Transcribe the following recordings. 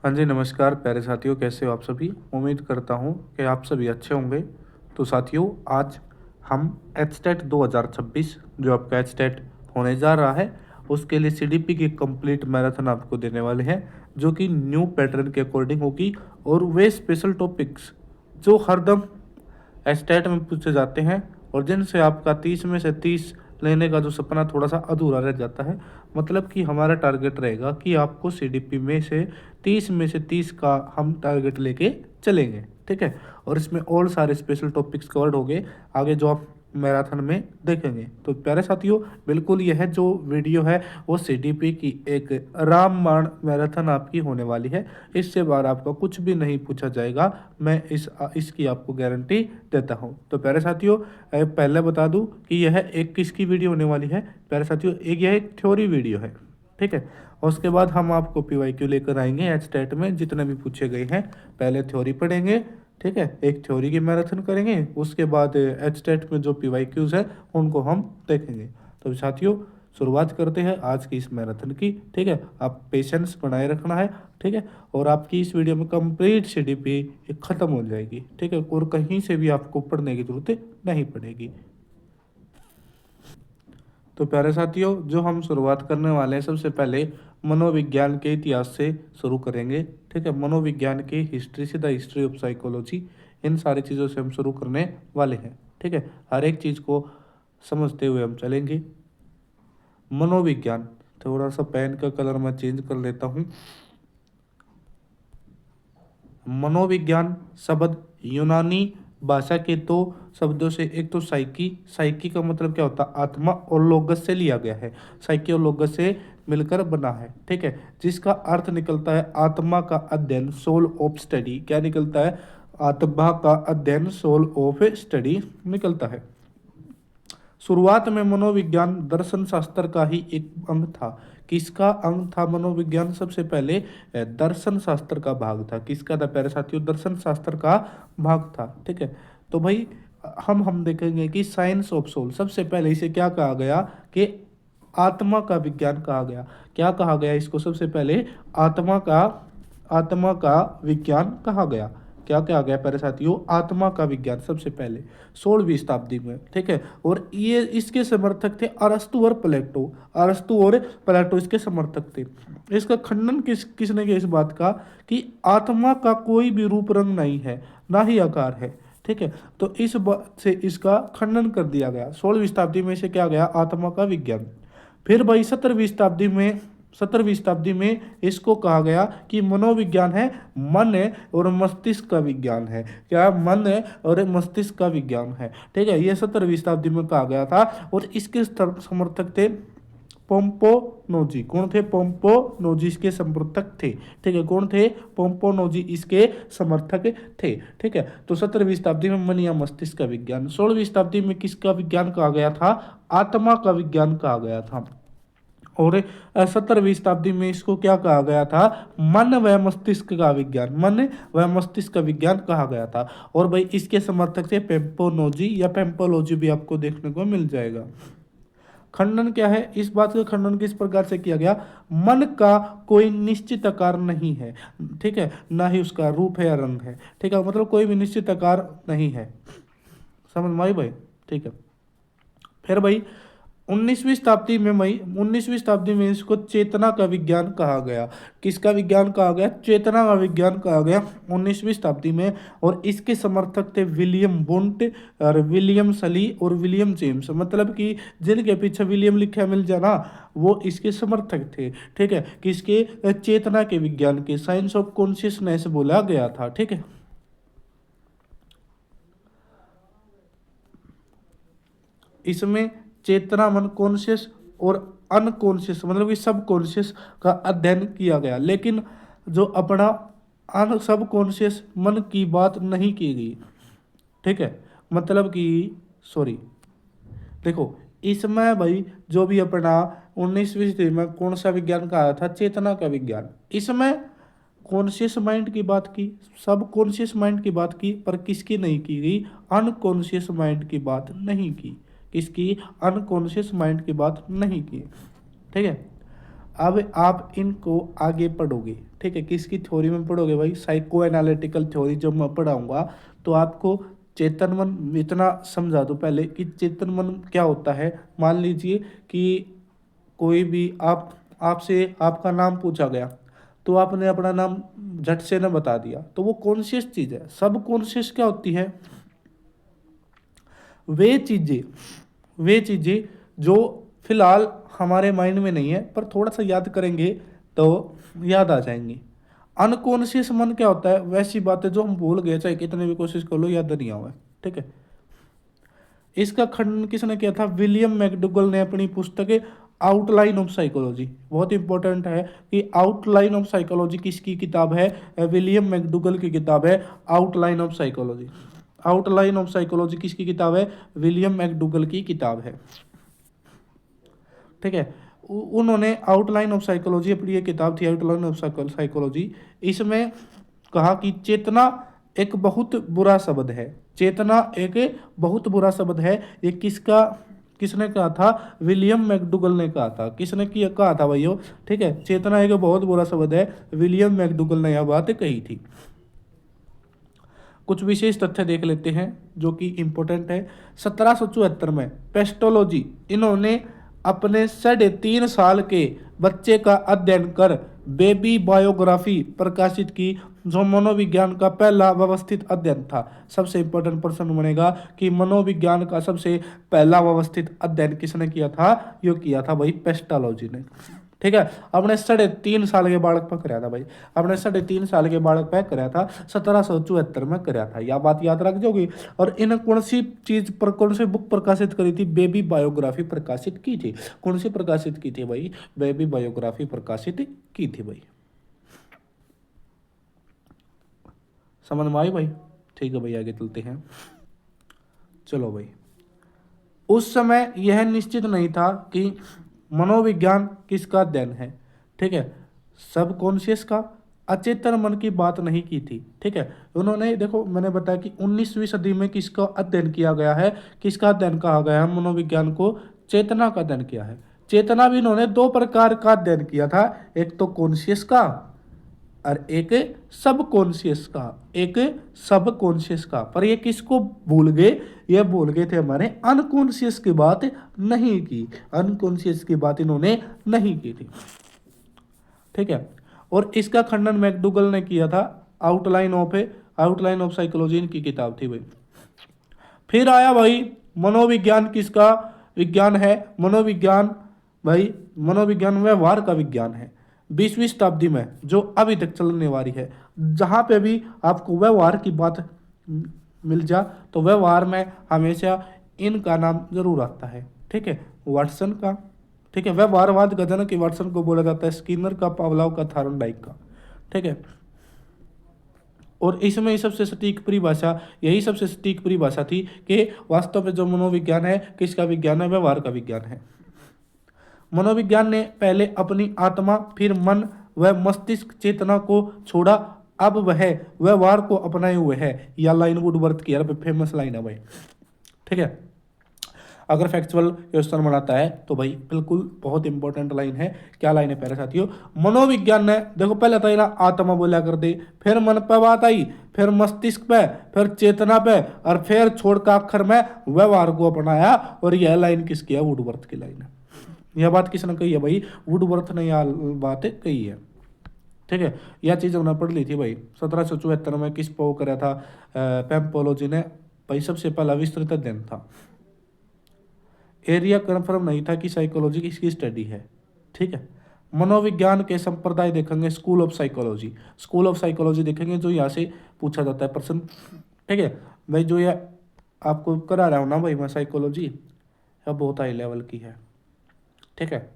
हाँ जी, नमस्कार प्यारे साथियों, कैसे हो आप सभी? उम्मीद करता हूँ कि आप सभी अच्छे होंगे। तो साथियों, आज हम एचटेट 2026 जो आपका एचटेट होने जा रहा है, उसके लिए सीडीपी की कंप्लीट मैराथन आपको देने वाले हैं, जो कि न्यू पैटर्न के अकॉर्डिंग होगी। और वे स्पेशल टॉपिक्स जो हरदम एस्टेट में पूछे जाते हैं और जिनसे आपका 30 में से 30 लेने का जो सपना थोड़ा सा अधूरा रह जाता है। मतलब कि हमारा टारगेट रहेगा कि आपको सीडीपी में से 30 का हम टारगेट लेके चलेंगे, ठीक है। और इसमें और सारे स्पेशल टॉपिक्स कवर्ड हो गए आगे जो आप मैराथन में देखेंगे। तो प्यारे साथियों, बिल्कुल यह जो वीडियो है वो सीडीपी की एक रामबाण मैराथन आपकी होने वाली है। इससे बार आपका कुछ भी नहीं पूछा जाएगा, मैं इसकी आपको गारंटी देता हूं। तो प्यारे साथियों, पहले बता दूं कि यह एक किसकी वीडियो होने वाली है। प्यारे साथियों, यह एक थ्योरी वीडियो है, ठीक है। और उसके बाद हम आपको पीवाईक्यू लेकर आएंगे एचटेट में जितने भी पूछे गए हैं। पहले थ्योरी पढ़ेंगे, ठीक है, एक थ्योरी की मैराथन करेंगे। उसके बाद एचटेट में जो पीवाईक्यूज है उनको हम देखेंगे। तो साथियों, शुरुआत करते हैं आज की इस मैराथन की, ठीक है। आप पेशेंस बनाए रखना है, ठीक है। और आपकी इस वीडियो में कंप्लीट सीडीपी खत्म हो जाएगी, ठीक है। और कहीं से भी आपको पढ़ने की जरूरत नहीं पड़ेगी। तो प्यारे साथियों, जो हम शुरुआत करने वाले हैं, सबसे पहले मनोविज्ञान के इतिहास से शुरू करेंगे, ठीक है। मनोविज्ञान की हिस्ट्री से द हिस्ट्री ऑफ साइकोलॉजी, इन सारी चीज़ों से हम शुरू करने वाले हैं, ठीक है। हर एक चीज़ को समझते हुए हम चलेंगे। मनोविज्ञान, थोड़ा सा पेन का कलर मैं चेंज कर लेता हूँ। मनोविज्ञान शब्द यूनानी भाषा के दो शब्दों से, एक तो साइकी, साइकी का मतलब क्या होता है आत्मा, और लोगस से लिया गया है। साइकी और लोगस से मिलकर बना है, ठीक है। जिसका अर्थ निकलता है आत्मा का अध्ययन, सोल ऑफ स्टडी। क्या निकलता है? आत्मा का अध्ययन, सोल ऑफ स्टडी निकलता है। शुरुआत में मनोविज्ञान दर्शन शास्त्र का ही एक अंग था। किसका अंग था मनोविज्ञान? सबसे पहले दर्शन शास्त्र का भाग था। किसका था प्यारे साथियों? दर्शन शास्त्र का भाग था, ठीक है। तो भाई हम देखेंगे कि साइंस ऑफ सोल, सबसे पहले इसे क्या कहा गया कि आत्मा का विज्ञान कहा गया। क्या कहा गया इसको? सबसे पहले आत्मा का विज्ञान कहा गया। क्या कहा गया प्यारे साथियों? आत्मा का विज्ञान सबसे पहले 16वीं शताब्दी में, ठीक है। और ये इसके समर्थक थे अरस्तु और प्लेटो। अरस्तु और प्लेटो इसके समर्थक थे। इसका खंडन किसने किया इस बात का कि आत्मा का कोई भी रूप रंग नहीं है, ना ही आकार है, ठीक है। तो इस बात से इसका खंडन कर दिया गया। 16वीं शताब्दी में इसे क्या गया? आत्मा का विज्ञान। फिर भाई 17वीं शताब्दी में इसको कहा गया कि मनोविज्ञान है मन और मस्तिष्क का विज्ञान है। क्या? मन और मस्तिष्क का विज्ञान है, ठीक है। ये 17वीं शताब्दी में कहा गया था। और इसके समर्थक थे पोम्पोनोजी। कौन थे? पोम्पोनोजी इसके समर्थक थे, ठीक है। कौन थे? पोम्पोनोजी इसके समर्थक थे, ठीक है। तो 17वीं शताब्दी में मन या मस्तिष्क का विज्ञान। 16वीं शताब्दी में किसका विज्ञान कहा गया था? आत्मा का विज्ञान कहा गया था। और 17वीं शताब्दी में इसको क्या कहा गया था? मन व मस्तिष्क का विज्ञान। मन व मस्तिष्क का विज्ञान कहा गया था। और भाई इसके समर्थक थे पेम्पोनोजी या पेम्पोलॉजी भी आपको देखने को मिल जाएगा। खंडन क्या है? इस बात का खंडन किस प्रकार से किया गया? मन का कोई निश्चित आकार नहीं है, ठीक है। ना ही उसका रूप है या रंग है, ठीक है। मतलब कोई भी निश्चित आकार नहीं है। समझ में आई भाई? ठीक है। फिर भाई 19वीं शताब्दी में इसको चेतना का विज्ञान कहा गया। किसका विज्ञान कहा गया? चेतना का विज्ञान कहा गया 19वीं शताब्दी में। और इसके समर्थक थे विलियम बुंट और विलियम सली और विलियम जेम्स। मतलब कि जिनके पीछे विलियम लिखा मिल जाना, वो इसके समर्थक थे, ठीक है। किसके? चेतना के विज्ञान के, साइंस ऑफ कॉन्शियसनेस बोला गया था, ठीक है। इसमें चेतना, मन, कॉन्शियस और अनकॉन्शियस मतलब कि सब कॉन्शियस का अध्ययन किया गया। लेकिन जो अपना अन सब कॉन्शियस मन की बात नहीं की गई, ठीक है। मतलब कि सॉरी, देखो इसमें भाई जो भी अपना 19वीं सदी में कौन सा विज्ञान कहा था? चेतना का विज्ञान। इसमें कॉन्शियस माइंड की बात की, सब कॉन्शियस माइंड की बात की, पर किसकी नहीं की गई? अनकॉन्शियस माइंड की बात नहीं की। किसकी? अनकॉन्शियस माइंड की बात नहीं की, ठीक है। अब आप इनको आगे पढ़ोगे, ठीक है, किसकी थ्योरी में पढ़ोगे भाई, साइको एनालिटिकल थ्योरी जब मैं पढ़ाऊंगा तो आपको चेतन मन इतना समझा दूं पहले कि चेतन मन क्या होता है। मान लीजिए कि कोई भी आपसे आपका नाम पूछा गया, तो आपने अपना नाम झट से न बता दिया, तो वो कॉन्शियस चीज़ है। सब कॉन्शियस क्या होती है, वे चीज़ें जो फिलहाल हमारे माइंड में नहीं है पर थोड़ा सा याद करेंगे तो याद आ जाएंगी। अनकॉन्शियस मन क्या होता है, वैसी बातें जो हम भूल गए, चाहे कितने भी कोशिश कर लो याद नहीं आवा, ठीक है। इसका खंडन किसने किया था, विलियम मैकडुगल ने अपनी पुस्तक आउटलाइन ऑफ साइकोलॉजी। बहुत इंपॉर्टेंट है कि आउटलाइन ऑफ साइकोलॉजी किसकी किताब है, विलियम मैकडुगल की किताब है outline of psychology. Outline of psychology किसकी किताब है, विलियम मैकडुगल की किताब है, ठीक है। उन्होंने आउटलाइन ऑफ साइकोलॉजी अपनी ये किताब थी आउटलाइन ऑफ साइकोलॉजी। इसमें कहा कि चेतना एक बहुत बुरा शब्द है, चेतना एक बहुत बुरा शब्द है। ये किसने कहा था, विलियम मैकडुगल ने कहा था। किसने कहा था भाइयों, ठीक है, चेतना एक बहुत बुरा शब्द है, विलियम मैकडुगल ने यह बात कही थी। कुछ विशेष तथ्य देख लेते हैं जो कि इंपॉर्टेंट है। 1774 में पेस्टोलॉजी, इन्होंने अपने 3.5 साल के बच्चे का अध्ययन कर बेबी बायोग्राफी प्रकाशित की, जो मनोविज्ञान का पहला व्यवस्थित अध्ययन था। सबसे इंपॉर्टेंट प्रश्न बनेगा कि मनोविज्ञान का सबसे पहला व्यवस्थित अध्ययन किसने किया था, यो किया था भाई पेस्टोलॉजी ने, ठीक है। अपने 3.5 साल के बालक पर कराया था भाई, अपने 3.5 साल के बालक पर कराया था, 1774 में कराया था। यह बात याद रख जोगी। और इन कौन सी चीज पर, कौन सी बुक प्रकाशित करी थी, बेबी बायोग्राफी प्रकाशित की थी। कौन सी प्रकाशित की थी भाई, बेबी बायोग्राफी प्रकाशित की थी भाई। समझ में आई भाई, ठीक है भाई, आगे चलते हैं। चलो भाई, उस समय यह निश्चित नहीं था कि मनोविज्ञान किसका अध्ययन है, ठीक है, सब कॉन्शियस का, अचेतन मन की बात नहीं की थी, ठीक है। उन्होंने देखो मैंने बताया कि 19वीं सदी में किसका अध्ययन किया गया है, किसका अध्ययन कहा गया है, मनोविज्ञान को चेतना का अध्ययन किया है। चेतना भी इन्होंने 2 प्रकार का अध्ययन किया था, एक तो कॉन्शियस का और एक सब कॉन्शियस का, एक सब कॉन्शियस का। पर ये किसको भूल गए, ये भूल गए थे हमारे अनकॉन्शियस की बात नहीं की, अनकॉन्शियस की बात इन्होंने नहीं की थी, ठीक है। और इसका खंडन मैकडुगल ने किया था, आउटलाइन ऑफ साइकोलॉजी इनकी किताब थी भाई। फिर आया भाई मनोविज्ञान किसका विज्ञान है, मनोविज्ञान भाई, मनोविज्ञान व्यवहार का विज्ञान है। 20वीं शताब्दी में जो अभी तक चलने वाली है, जहाँ पे भी आपको व्यवहार की बात मिल जा तो व्यवहार में हमेशा इनका नाम जरूर आता है, ठीक है, वाटसन का, ठीक है। व्यवहारवाद का जनक वाटसन को बोला जाता है, स्किनर का, पावलोव का, थार्नडाइक का, ठीक है। और इसमें सबसे सटीक परिभाषा, यही सबसे सटीक परिभाषा थी कि वास्तव में जो मनोविज्ञान है किसका विज्ञान है, व्यवहार का विज्ञान है। मनोविज्ञान ने पहले अपनी आत्मा, फिर मन व मस्तिष्क चेतना को छोड़ा, अब वह व्यवहार को अपनाए हुए है। यह लाइन वुडवर्थ की फेमस लाइन है भाई, ठीक है। अगर फैक्चुअल क्वेश्चन बनाता है तो भाई बिल्कुल बहुत इंपॉर्टेंट लाइन है। क्या लाइन है प्यारे साथियों, मनोविज्ञान ने देखो पहले तो ना आत्मा बोला कर दे, फिर मन पे बात आई, फिर मस्तिष्क पे, फिर चेतना पे, और फिर छोड़ का अक्षर में व्यवहार को अपनाया। और यह लाइन किसकी है, वुडवर्थ की लाइन है। यह बात किसने कही है भाई, वुडवर्थ ने यह बात कही है, ठीक है। यह चीज़ हमने पढ़ ली थी भाई। 1774 में किस पो करा था, पेम्पोलॉजी ने भाई सबसे पहला विस्तृत अध्ययन था। एरिया कन्फर्म नहीं था कि साइकोलॉजी किसकी स्टडी है, ठीक है। मनोविज्ञान के संप्रदाय देखेंगे, school of psychology, school of psychology देखेंगे जो यहाँ से पूछा जाता है प्रश्न, ठीक है भाई। जो ये आपको करा रहा हूँ ना भाई मैं साइकोलॉजी, यह बहुत हाई लेवल की है, ठीक है।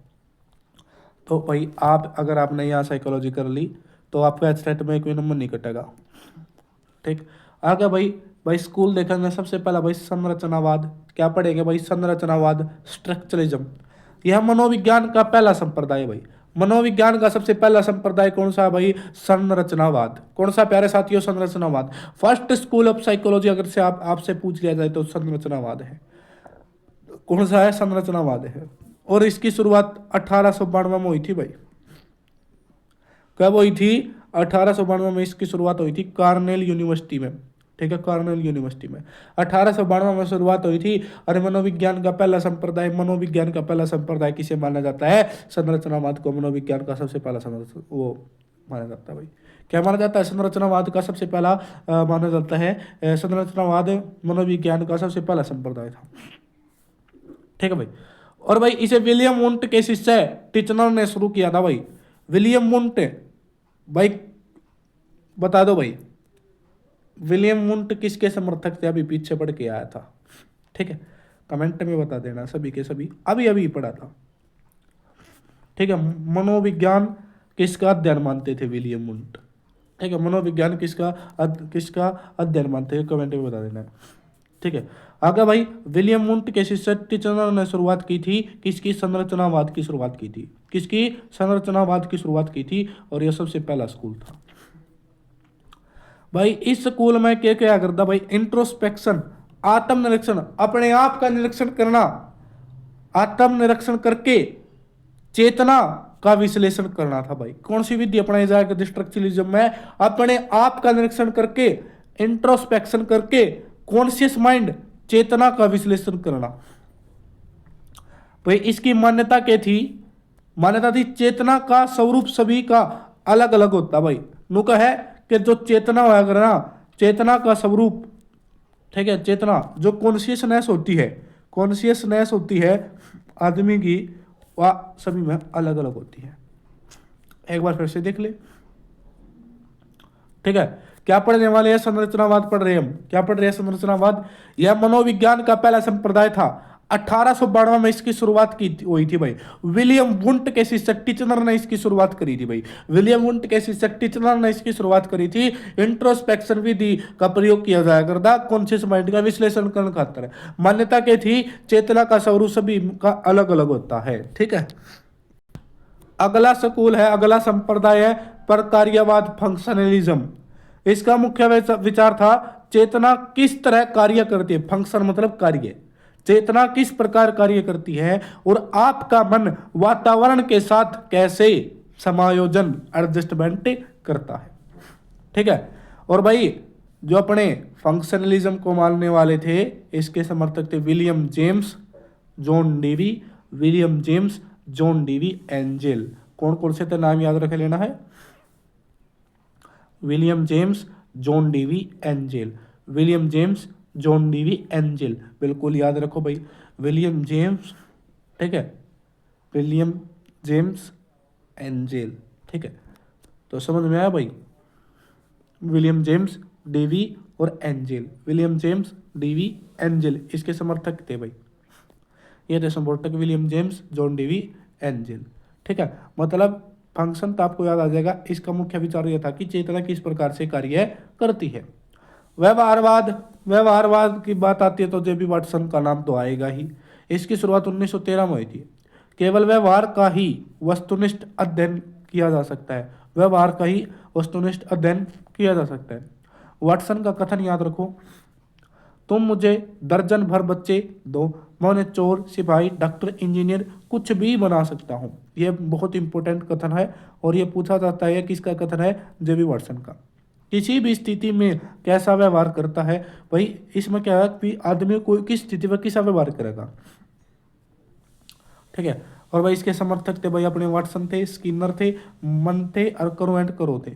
तो भाई आप अगर आपने यहाँ साइकोलॉजी कर ली तो आपका एचटेट में कोई नंबर नहीं कटेगा, ठीक। आगे भाई स्कूल देखेंगे, सबसे पहला भाई संरचनावाद। क्या पढ़ेंगे भाई, संरचनावाद, स्ट्रक्चरलिज्म। यह मनोविज्ञान का पहला संप्रदाय है भाई। मनोविज्ञान का सबसे पहला संप्रदाय कौन सा है भाई, संरचनावाद। कौन सा प्यारे साथियों, संरचनावाद। फर्स्ट स्कूल ऑफ साइकोलॉजी अगर से आपसे पूछ लिया जाए तो संरचनावाद है। कौन सा है, संरचनावाद है। और इसकी शुरुआत 1892 में हुई थी भाई, कब हुई थी? 1892 में इसकी शुरुआत हुई थी कार्नेल यूनिवर्सिटी में। ठीक है, कार्नेल यूनिवर्सिटी में 1892 में शुरुआत हुई थी। और मनोविज्ञान का पहला संप्रदाय किसे माना जाता है? संरचनावाद को मनोविज्ञान का सबसे पहला वो माना जाता है भाई। क्या माना जाता है? संरचनावाद का सबसे पहला माना जाता है। संरचनावाद मनोविज्ञान का सबसे पहला संप्रदाय था। ठीक है भाई। और भाई इसे विलियम वुंट के शिष्य टिचनर ने शुरू किया था भाई। विलियम वुंट भाई बता दो भाई, विलियम वुंट किसके समर्थक थे? अभी पीछे पढ़ के आया था। ठीक है, कमेंट में बता देना सभी के सभी, अभी अभी पढ़ा था। ठीक है, मनोविज्ञान किसका अध्ययन मानते थे विलियम वुंट? ठीक है, मनोविज्ञान किसका अध्ययन मानते हैं, कमेंट में बता देना। ठीक है, आगे भाई विलियम वुंट के शिष्य टिचनर ने शुरुआत की थी किसकी? संरचनावाद की शुरुआत की थी। किसकी? संरचनावाद की शुरुआत की थी। और यह सबसे पहला स्कूल था भाई। इस स्कूल में क्या करता भाई? इंट्रोस्पेक्शन, आत्मनिरीक्षण, अपने आप का निरीक्षण करना, आत्मनिरीक्षण करके चेतना का विश्लेषण करना था भाई। कौन सी विधि अपनाई जाएगी स्ट्रक्चरलिज्म में? अपने आप का निरीक्षण करके, इंट्रोस्पेक्शन करके, कॉन्शियस माइंड, चेतना का विश्लेषण करना भाई। इसकी मान्यता क्या थी? मान्यता थी चेतना का स्वरूप सभी का अलग अलग होता भाई। नुका है कि जो चेतना होया करना, चेतना का स्वरूप, ठीक है, चेतना जो कॉन्शियसनेस होती है आदमी की, वह सभी में अलग अलग होती है। एक बार फिर से देख ले। ठीक है, क्या पढ़ने वाले हैं? संरचनावाद पढ़ रहे हैं हम। क्या पढ़ रहे हैं? संरचनावाद। यह मनोविज्ञान का पहला संप्रदाय था। 1892 में इसकी शुरुआत की हुई थी भाई। विलियम वुंट के शिष्य टिचनर ने इसकी शुरुआत करी थी भाई। विलियम वुंट के शिष्य टिचनर ने इसकी शुरुआत करी थी। इंट्रोस्पेक्शन विधि का प्रयोग किया जाया करता कॉन्शियस माइंड का विश्लेषण करने खातिर। मान्यता क्या थी? चेतना का स्वरूप सभी का अलग अलग होता है। ठीक है, अगला स्कूल है, अगला संप्रदाय है प्रकार्यवाद, फंक्शनलिज्म। इसका मुख्य विचार था चेतना किस तरह कार्य करती है। फंक्शन मतलब कार्य। चेतना किस प्रकार कार्य करती है और आपका मन वातावरण के साथ कैसे समायोजन, एडजस्टमेंट करता है। ठीक है, और भाई जो अपने फंक्शनलिज्म को मानने वाले थे, इसके समर्थक थे William James, John Davy, William James, John Dewey, angel. कौन कौन से थे? नाम याद रख लेना है। William James, John Dewey, angel. William James, John Dewey, angel, बिल्कुल याद रखो भाई। विलियम जेम्स, ठीक है, विलियम जेम्स, एंजेल। ठीक है, तो समझ में आया भाई? विलियम जेम्स, डेवी और Angell. William James, Dewey, Angell इसके समर्थक थे भाई। ये थे समर्थक William James, John Dewey, Angell. ठीक है, मतलब फंक्शन तो आपको याद आ जाएगा। इसका मुख्य विचार यह था कि चेतना किस प्रकार से कार्य करती है। व्यवहारवाद की बात आती है तो जेबी वाटसन का नाम तो आएगा ही। इसकी शुरुआत 1913 में हुई थी। केवल व्यवहार का ही वस्तुनिष्ठ अध्ययन किया जा सकता है। व्यवहार का ही वस्तुनिष्ठ अध्ययन किया जा सकता है। वाटसन का कथन याद रखो, तुम मुझे दर्जन भर बच्चे दो, मैं उन्हें चोर, सिपाही, डॉक्टर, इंजीनियर कुछ भी बना सकता हूँ। यह बहुत इंपॉर्टेंट कथन है और यह पूछा जाता है किसका कथन है? जेबी वाटसन का। किसी भी स्थिति में कैसा व्यवहार करता है भाई, इसमें क्या है कि आदमी कोई किस स्थिति में कैसा व्यवहार करेगा। ठीक है, और भाई इसके समर्थक थे भाई अपने वाटसन थे, स्किनर थे, मन थे और करो एंड करो थे।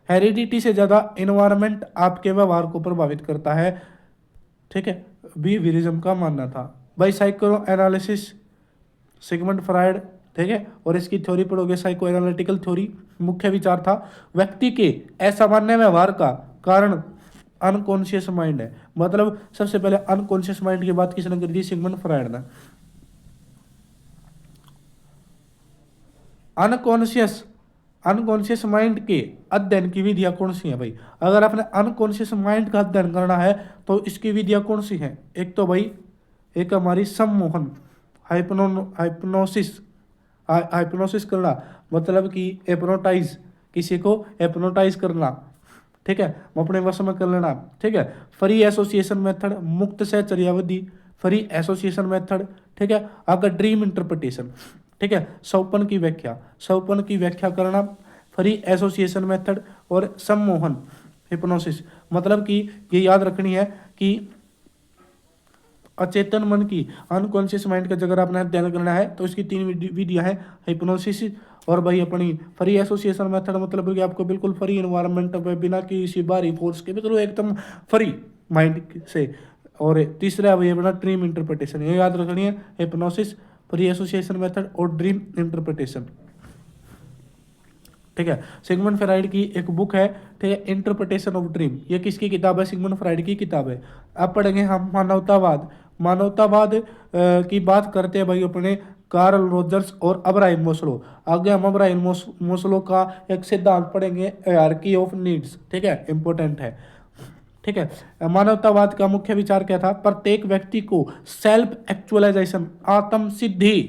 हेरिडिटी से ज्यादा एनवायरनमेंट आपके व्यवहार को प्रभावित करता है। ठीक है, बिहेवियरिज्म का मानना था भाई। साइको एनालिसिस, सिगमंड फ्रायड, ठीक है, और इसकी थ्योरी पढ़ोगे साइको एनालिटिकल थ्योरी। मुख्य विचार था व्यक्ति के असामान्य व्यवहार का कारण अनकॉन्शियस माइंड है। मतलब सबसे पहले अनकॉन्शियस माइंड की बात किसने करी थी? सिगमंड फ्रायड ने। अनकॉन्शियस माइंड के अध्ययन की विधियां कौन सी हैं भाई? अगर आपने अनकॉन्शियस माइंड का अध्ययन करना है तो इसकी विधियां कौन सी हैं? एक तो भाई एक हमारी सम्मोहन, हाइप्नोसिस करना, मतलब कि एप्नोटाइज, किसी को एप्नोटाइज करना। ठीक है, अपने वश में कर लेना। ठीक है, फ्री एसोसिएशन मेथड, मुक्त सहचर्यावधि, फ्री एसोसिएशन मेथड। ठीक है, अगर ड्रीम इंटरप्रिटेशन, ठीक है, स्वप्न की व्याख्या करना, फ्री एसोसिएशन मेथड और सम्मोहन हिप्नोसिस। मतलब कि ये याद रखनी है कि अचेतन मन की, अनकॉन्शियस माइंड का अगर आपने अध्ययन करना है तो इसकी 3 विधियां हैं, हिप्नोसिस और भाई अपनी फ्री एसोसिएशन मेथड, मतलब कि आपको बिल्कुल फ्री इन्वायरमेंट में बिना किसी बाहरी फोर्स के, मतलब एकदम फ्री माइंड से। और तीसरा भाई अपना ड्रीम इंटरप्रिटेशन, ये याद रखनी है, हिप्नोसिस, फ्री एसोसिएशन मेथड और ड्रीम इंटरप्रिटेशन। ठीक है, सिगमंड फ्राइड की एक बुक है, ठीक है, इंटरप्रिटेशन ऑफ ड्रीम। ये किसकी किताब है? सिगमंड फ्राइड की किताब है। अब पढ़ेंगे हम मानवतावाद। मानवतावाद की बात करते हैं भाई अपने कार्ल रोजर्स और अब्राहम मोस्लो। आगे हम अब्राहम मोस्लो का एक सिद्धांत पढ़ेंगे, हायरार्की ऑफ नीड्स। ठीक है, इंपॉर्टेंट है। ठीक है, मानवतावाद का मुख्य विचार क्या था? प्रत्येक व्यक्ति को सेल्फ एक्चुअलाइजेशन, आत्म सिद्धि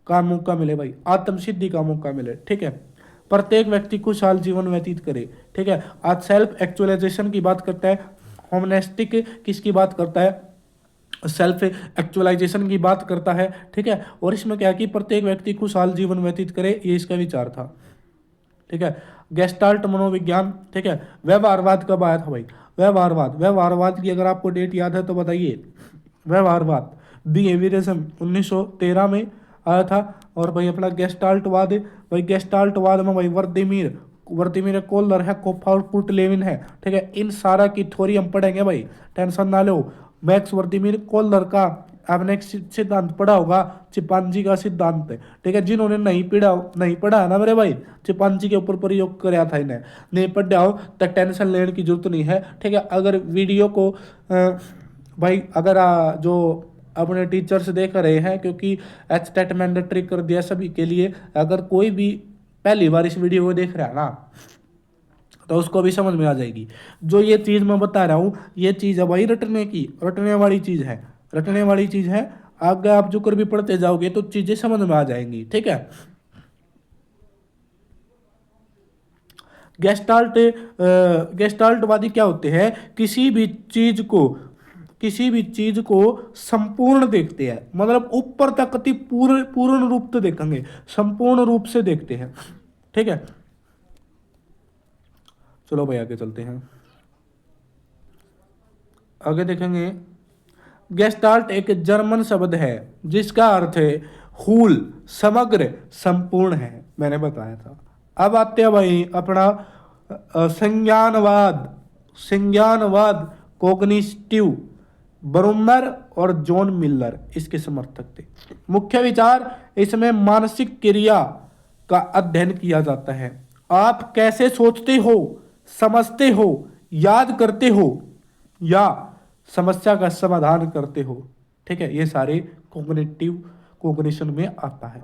का मौका मिले भाई, आत्म सिद्धि का मौका मिले। ठीक है, प्रत्येक व्यक्ति खुशहाल जीवन व्यतीत करे। ठीक है, आज सेल्फ एक्चुअलाइजेशन की बात करता है, होमनेस्टिक किसकी बात करता है? सेल्फ एक्चुअलाइजेशन की बात करता है। ठीक है, और इसमें क्या है कि प्रत्येक व्यक्ति खुशहाल जीवन व्यतीत करे, ये इसका विचार था। ठीक है, गेस्टाल्ट मनोविज्ञान। ठीक है, व्यवहारवाद कब आया था भाई? व्यवहारवाद की अगर आपको डेट याद है तो बताइए। व्यवहारवाद, बिहेवियरिज्म 1913 में आया था। और भाई अपना गेस्टाल्टवाद, भाई गेस्टाल्टवाद में भाई वर्दिमीर कोलर है, कोफा पुटलेविन है। ठीक है, इन सारा की थ्योरी हम पढ़ेंगे भाई, टेंशन ना लो। मैक्स वर्दिमीर कोलर का आपने एक सिद्धांत पढ़ा होगा, चिंपांजी का सिद्धांत। ठीक है, जिन्होंने नहीं पढ़ा है ना मेरे भाई, चिंपांजी के ऊपर प्रयोग कराया था इन्हें, नहीं पढ़ा हो तो टेंशन लेने की जरूरत नहीं है। ठीक है, अगर वीडियो को भाई अगर जो अपने टीचर्स देख रहे हैं, क्योंकि एचटेट मैंडेटरी कर दिया सभी के लिए, अगर कोई भी पहली बार इस वीडियो को देख रहा है ना तो उसको भी समझ में आ जाएगी। जो ये चीज़ मैं बता रहा हूँ, ये चीज़ है भाई रटने वाली चीज़ है, रटने वाली चीज़ है। आगे आप जो कर भी पढ़ते जाओगे तो चीज़ें समझ में आ जाएंगी। ठीक है, गेस्टाल्टवादी क्या होते हैं? किसी भी चीज को संपूर्ण देखते हैं, मतलब ऊपर तक पूर्ण पूर्ण रूप से देखेंगे, संपूर्ण रूप से देखते हैं। ठीक है, चलो भाई आगे चलते हैं, आगे देखेंगे। गेस्टाल्ट एक जर्मन शब्द है जिसका अर्थ है हुल, समग्र, संपूर्ण है, मैंने बताया था। अब आते हैं भाई अपना संज्ञानवाद। संज्ञानवाद कोग्निटिव, ब्रूनर और जॉन मिलर इसके समर्थक थे। मुख्य विचार इसमें मानसिक क्रिया का अध्ययन किया जाता है। आप कैसे सोचते हो, समझते हो, याद करते हो या समस्या का समाधान करते हो। ठीक है, ये सारे कोग्निशन में आता है।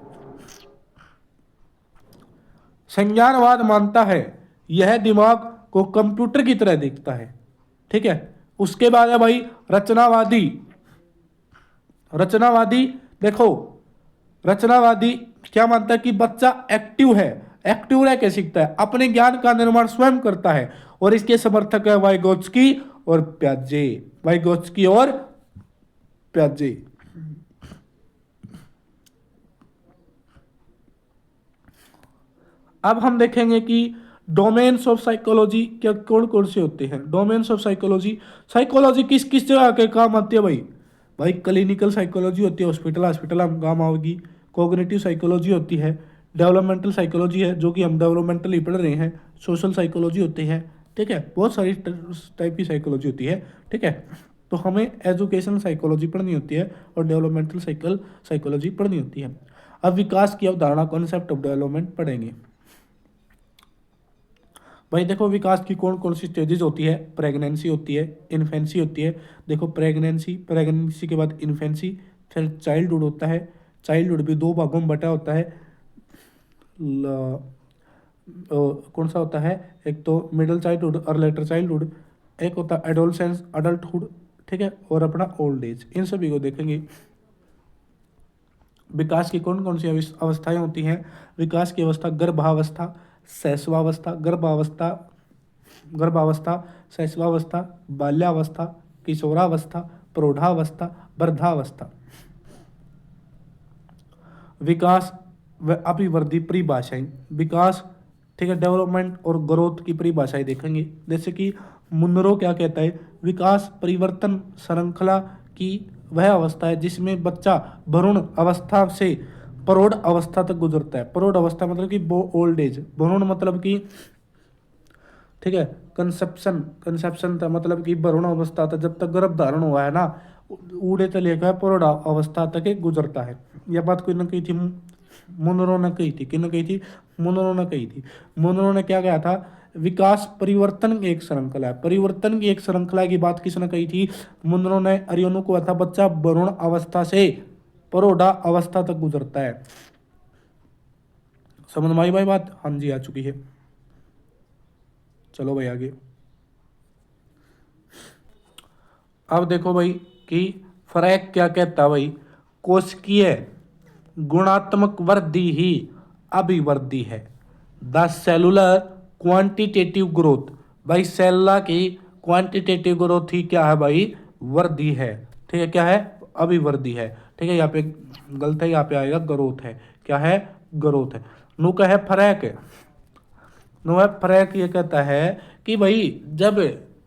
संज्ञानवाद मानता है यह दिमाग को कंप्यूटर की तरह देखता है। ठीक है, उसके बाद है भाई रचनावादी। रचनावादी देखो, रचनावादी क्या मानता है कि बच्चा एक्टिव है, एक्टिव रह के सीखता है, अपने ज्ञान का निर्माण स्वयं करता है। और इसके समर्थक है वाइगोत्स्की और प्याजे, वाइगोत्स्की और प्याजे। अब हम देखेंगे कि डोमेन्स ऑफ साइकोलॉजी क्या कौन कौन से होते हैं। डोमेन्स ऑफ साइकोलॉजी, साइकोलॉजी किस किस जगह के काम आती है भाई? भाई क्लिनिकल साइकोलॉजी होती है, हॉस्पिटल हम काम आओगी। कोग्निटिव साइकोलॉजी होती है, डेवलपमेंटल साइकोलॉजी है जो कि हम डेवलपमेंटल ही पढ़ रहे हैं, सोशल साइकोलॉजी होती है। ठीक है, बहुत सारी टाइप की साइकोलॉजी होती है। ठीक है, तो हमें एजुकेशनल साइकोलॉजी पढ़नी होती है और डेवलपमेंटल साइकोलॉजी पढ़नी होती है। अब विकास की अवधारणा, कॉन्सेप्ट ऑफ डेवलपमेंट पढ़ेंगे। भाई देखो, विकास की कौन कौन सी स्टेजेस होती है? प्रेगनेंसी होती है, इन्फेंसी होती है। देखो प्रेगनेंसी के बाद इन्फेंसी, फिर चाइल्डहुड होता है। चाइल्डहुड भी 2 भागों में बटा होता है। कौन सा होता है? एक तो मिडिल चाइल्डहुड और लेटर चाइल्डहुड, एक होता है एडोलसेंस, अडल्टहुड। ठीक है, और अपना ओल्ड एज, इन सभी को देखेंगे। विकास की कौन कौन सी अवस्थाएं होती हैं? विकास की अवस्था गर्भावस्था, शैशवावस्था, गर्भावस्था, शैशवावस्था, बाल्यावस्था, किशोरावस्था, प्रौढ़ावस्था, वृद्धावस्था। विकास व अभिवृद्धि परिभाषाएं। विकास ठीक है, डेवलपमेंट और ग्रोथ की परिभाषाएं देखेंगे। जैसे कि मुनरो क्या कहता है, विकास परिवर्तन श्रृंखला की वह अवस्था है जिसमें बच्चा भ्रूण अवस्था से प्रौढ़ अवस्था तक गुजरता है। प्रौढ़ अवस्था मतलब कि ओल्ड एज, भ्रूण मतलब कि, ठीक है, कंसेप्शन था मतलब कि भ्रूण अवस्था था, जब तक गर्भ धारण हुआ है ना, ऊड़े तो लेकर प्रौढ़ अवस्था तक ही गुजरता है। यह बात कोई न कही थी, मुनरो ने कही थी। किन कही थी? मुनरो ने कही थी। मुनरो ने क्या कहा था? विकास परिवर्तन की एक श्रृंखला है। परिवर्तन की एक श्रृंखला की बात किसने कही थी? मुनरो ने। अरियनो को था बच्चा भ्रूण अवस्था से प्रौढ़ा अवस्था तक गुजरता है। समझ में आई भाई बात? हाँ जी, आ चुकी है। चलो भाई आगे। अब देखो भाई कि फ्रैक क्या कहता है भाई, कोशिकीय गुणात्मक वृद्धि ही अभिवृद्धि है। द सेलुलर क्वांटिटेटिव ग्रोथ, भाई सेल्ला की क्वांटिटेटिव ग्रोथ ही क्या है भाई? वृद्धि है। ठीक है, क्या है? अभिवृद्धि है। ठीक है, यहाँ पे गलत है, यहाँ पे आएगा ग्रोथ है। क्या है? ग्रोथ है। नु का है फ्रैक। नु है फ्रैक, ये कहता है कि भाई जब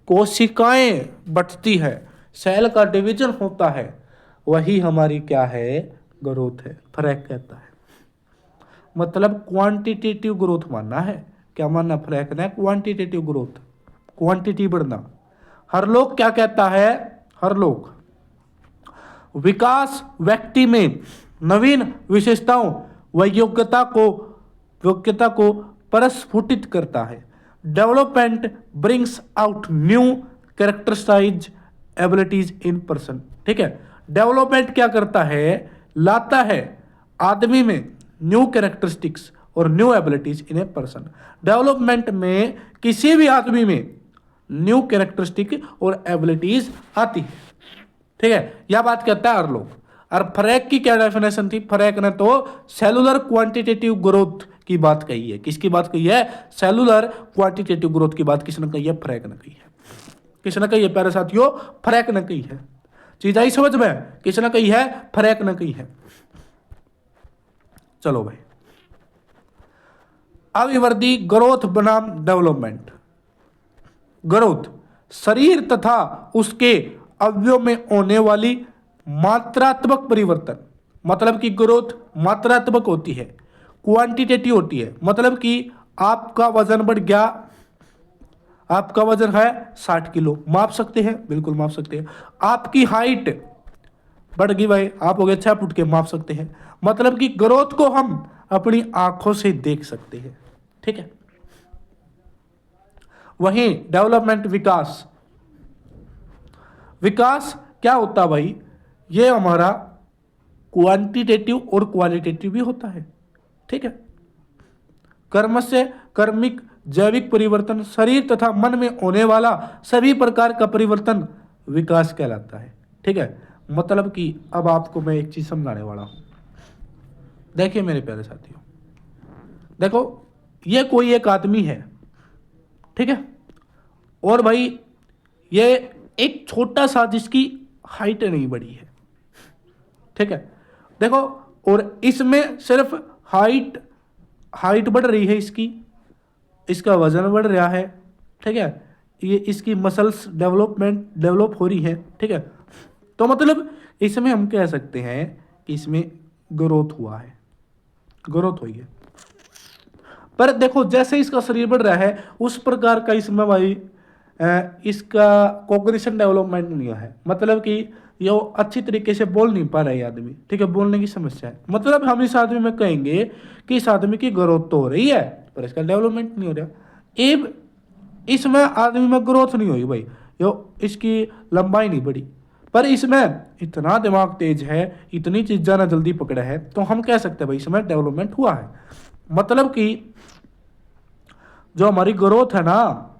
कोशिकाएं बढ़ती है, सेल का डिवीजन होता है, वही हमारी क्या है? ग्रोथ है। फ्रैक कहता है मतलब क्वांटिटेटिव ग्रोथ मानना है। क्या मानना फ्रैक ने? क्वांटिटेटिव ग्रोथ, क्वांटिटी बढ़ना। हर लोग क्या कहता है? हर लोग विकास व्यक्ति में नवीन विशेषताओं व योग्यता को प्रस्फुटित करता है। Development brings out new characterize abilities in person. ठीक है, डेवलपमेंट क्या करता है? लाता है आदमी में न्यू कैरेक्टरिस्टिक्स और new abilities in a person. Development में किसी भी आदमी में न्यू कैरेक्टरिस्टिक और एबिलिटीज आती है। ठीक है, यह बात कहता है हर लोग। और फ्रैक की क्या डेफिनेशन थी? फ्रैक ने तो सेलुलर क्वांटिटेटिव ग्रोथ की बात कही है। किसकी बात कही है? सेलुलर क्वांटिटेटिव ग्रोथ की बात किसने कही है? फ्रैक ने कही है। किसने कही है प्यारे साथियों? फ्रैक ने कही है। चीज आई समझ में? किसने कही है? फ्रैक ने कही है। चलो भाई, अभिवृद्धि ग्रोथ बनाम डेवलपमेंट। ग्रोथ शरीर तथा उसके अवयव में होने वाली मात्रात्मक परिवर्तन, मतलब कि ग्रोथ मात्रात्मक होती है, क्वांटिटेटिव होती है। मतलब कि आपका वजन बढ़ गया, आपका वजन है 60 किलो, माप सकते हैं? बिल्कुल माप सकते हैं। आपकी हाइट बढ़ गई भाई, आप हो गए 6 फुट के, माप सकते हैं। मतलब कि ग्रोथ को हम अपनी आंखों से देख सकते हैं। ठीक है, वहीं डेवलपमेंट विकास, विकास क्या होता है भाई? ये हमारा क्वांटिटेटिव और क्वालिटेटिव भी होता है। ठीक है, कर्म से कर्मिक जैविक परिवर्तन, शरीर तथा मन में होने वाला सभी प्रकार का परिवर्तन विकास कहलाता है। ठीक है, मतलब कि अब आपको मैं एक चीज समझाने वाला हूं। देखिए मेरे प्यारे साथियों, देखो ये कोई एक आदमी है, ठीक है, और भाई ये एक छोटा सा जिसकी हाइट नहीं बढ़ी है। ठीक है, देखो, और इसमें सिर्फ हाइट बढ़ रही है इसकी, इसका वजन बढ़ रहा है। ठीक है, ये इसकी मसल्स डेवलप हो रही है। ठीक है, तो मतलब इसमें हम कह सकते हैं कि इसमें ग्रोथ हुआ है, ग्रोथ हुई है। पर देखो जैसे इसका शरीर बढ़ रहा है उस प्रकार का इसमें भाई इसका कॉग्निशन डेवलपमेंट नहीं है। मतलब कि ये अच्छी तरीके से बोल नहीं पा रहा है आदमी। ठीक है, बोलने की समस्या है। मतलब हम इस आदमी में कहेंगे कि इस आदमी की ग्रोथ तो हो रही है पर इसका डेवलपमेंट नहीं हो रहा। अब इसमें आदमी में ग्रोथ नहीं हुई भाई, यो इसकी लंबाई नहीं बढ़ी, पर इसमें इतना दिमाग तेज है, इतनी चीज़ें ना जल्दी पकड़ा है, तो हम कह सकते हैं भाई इसमें डेवलपमेंट हुआ है। मतलब कि जो हमारी ग्रोथ है ना,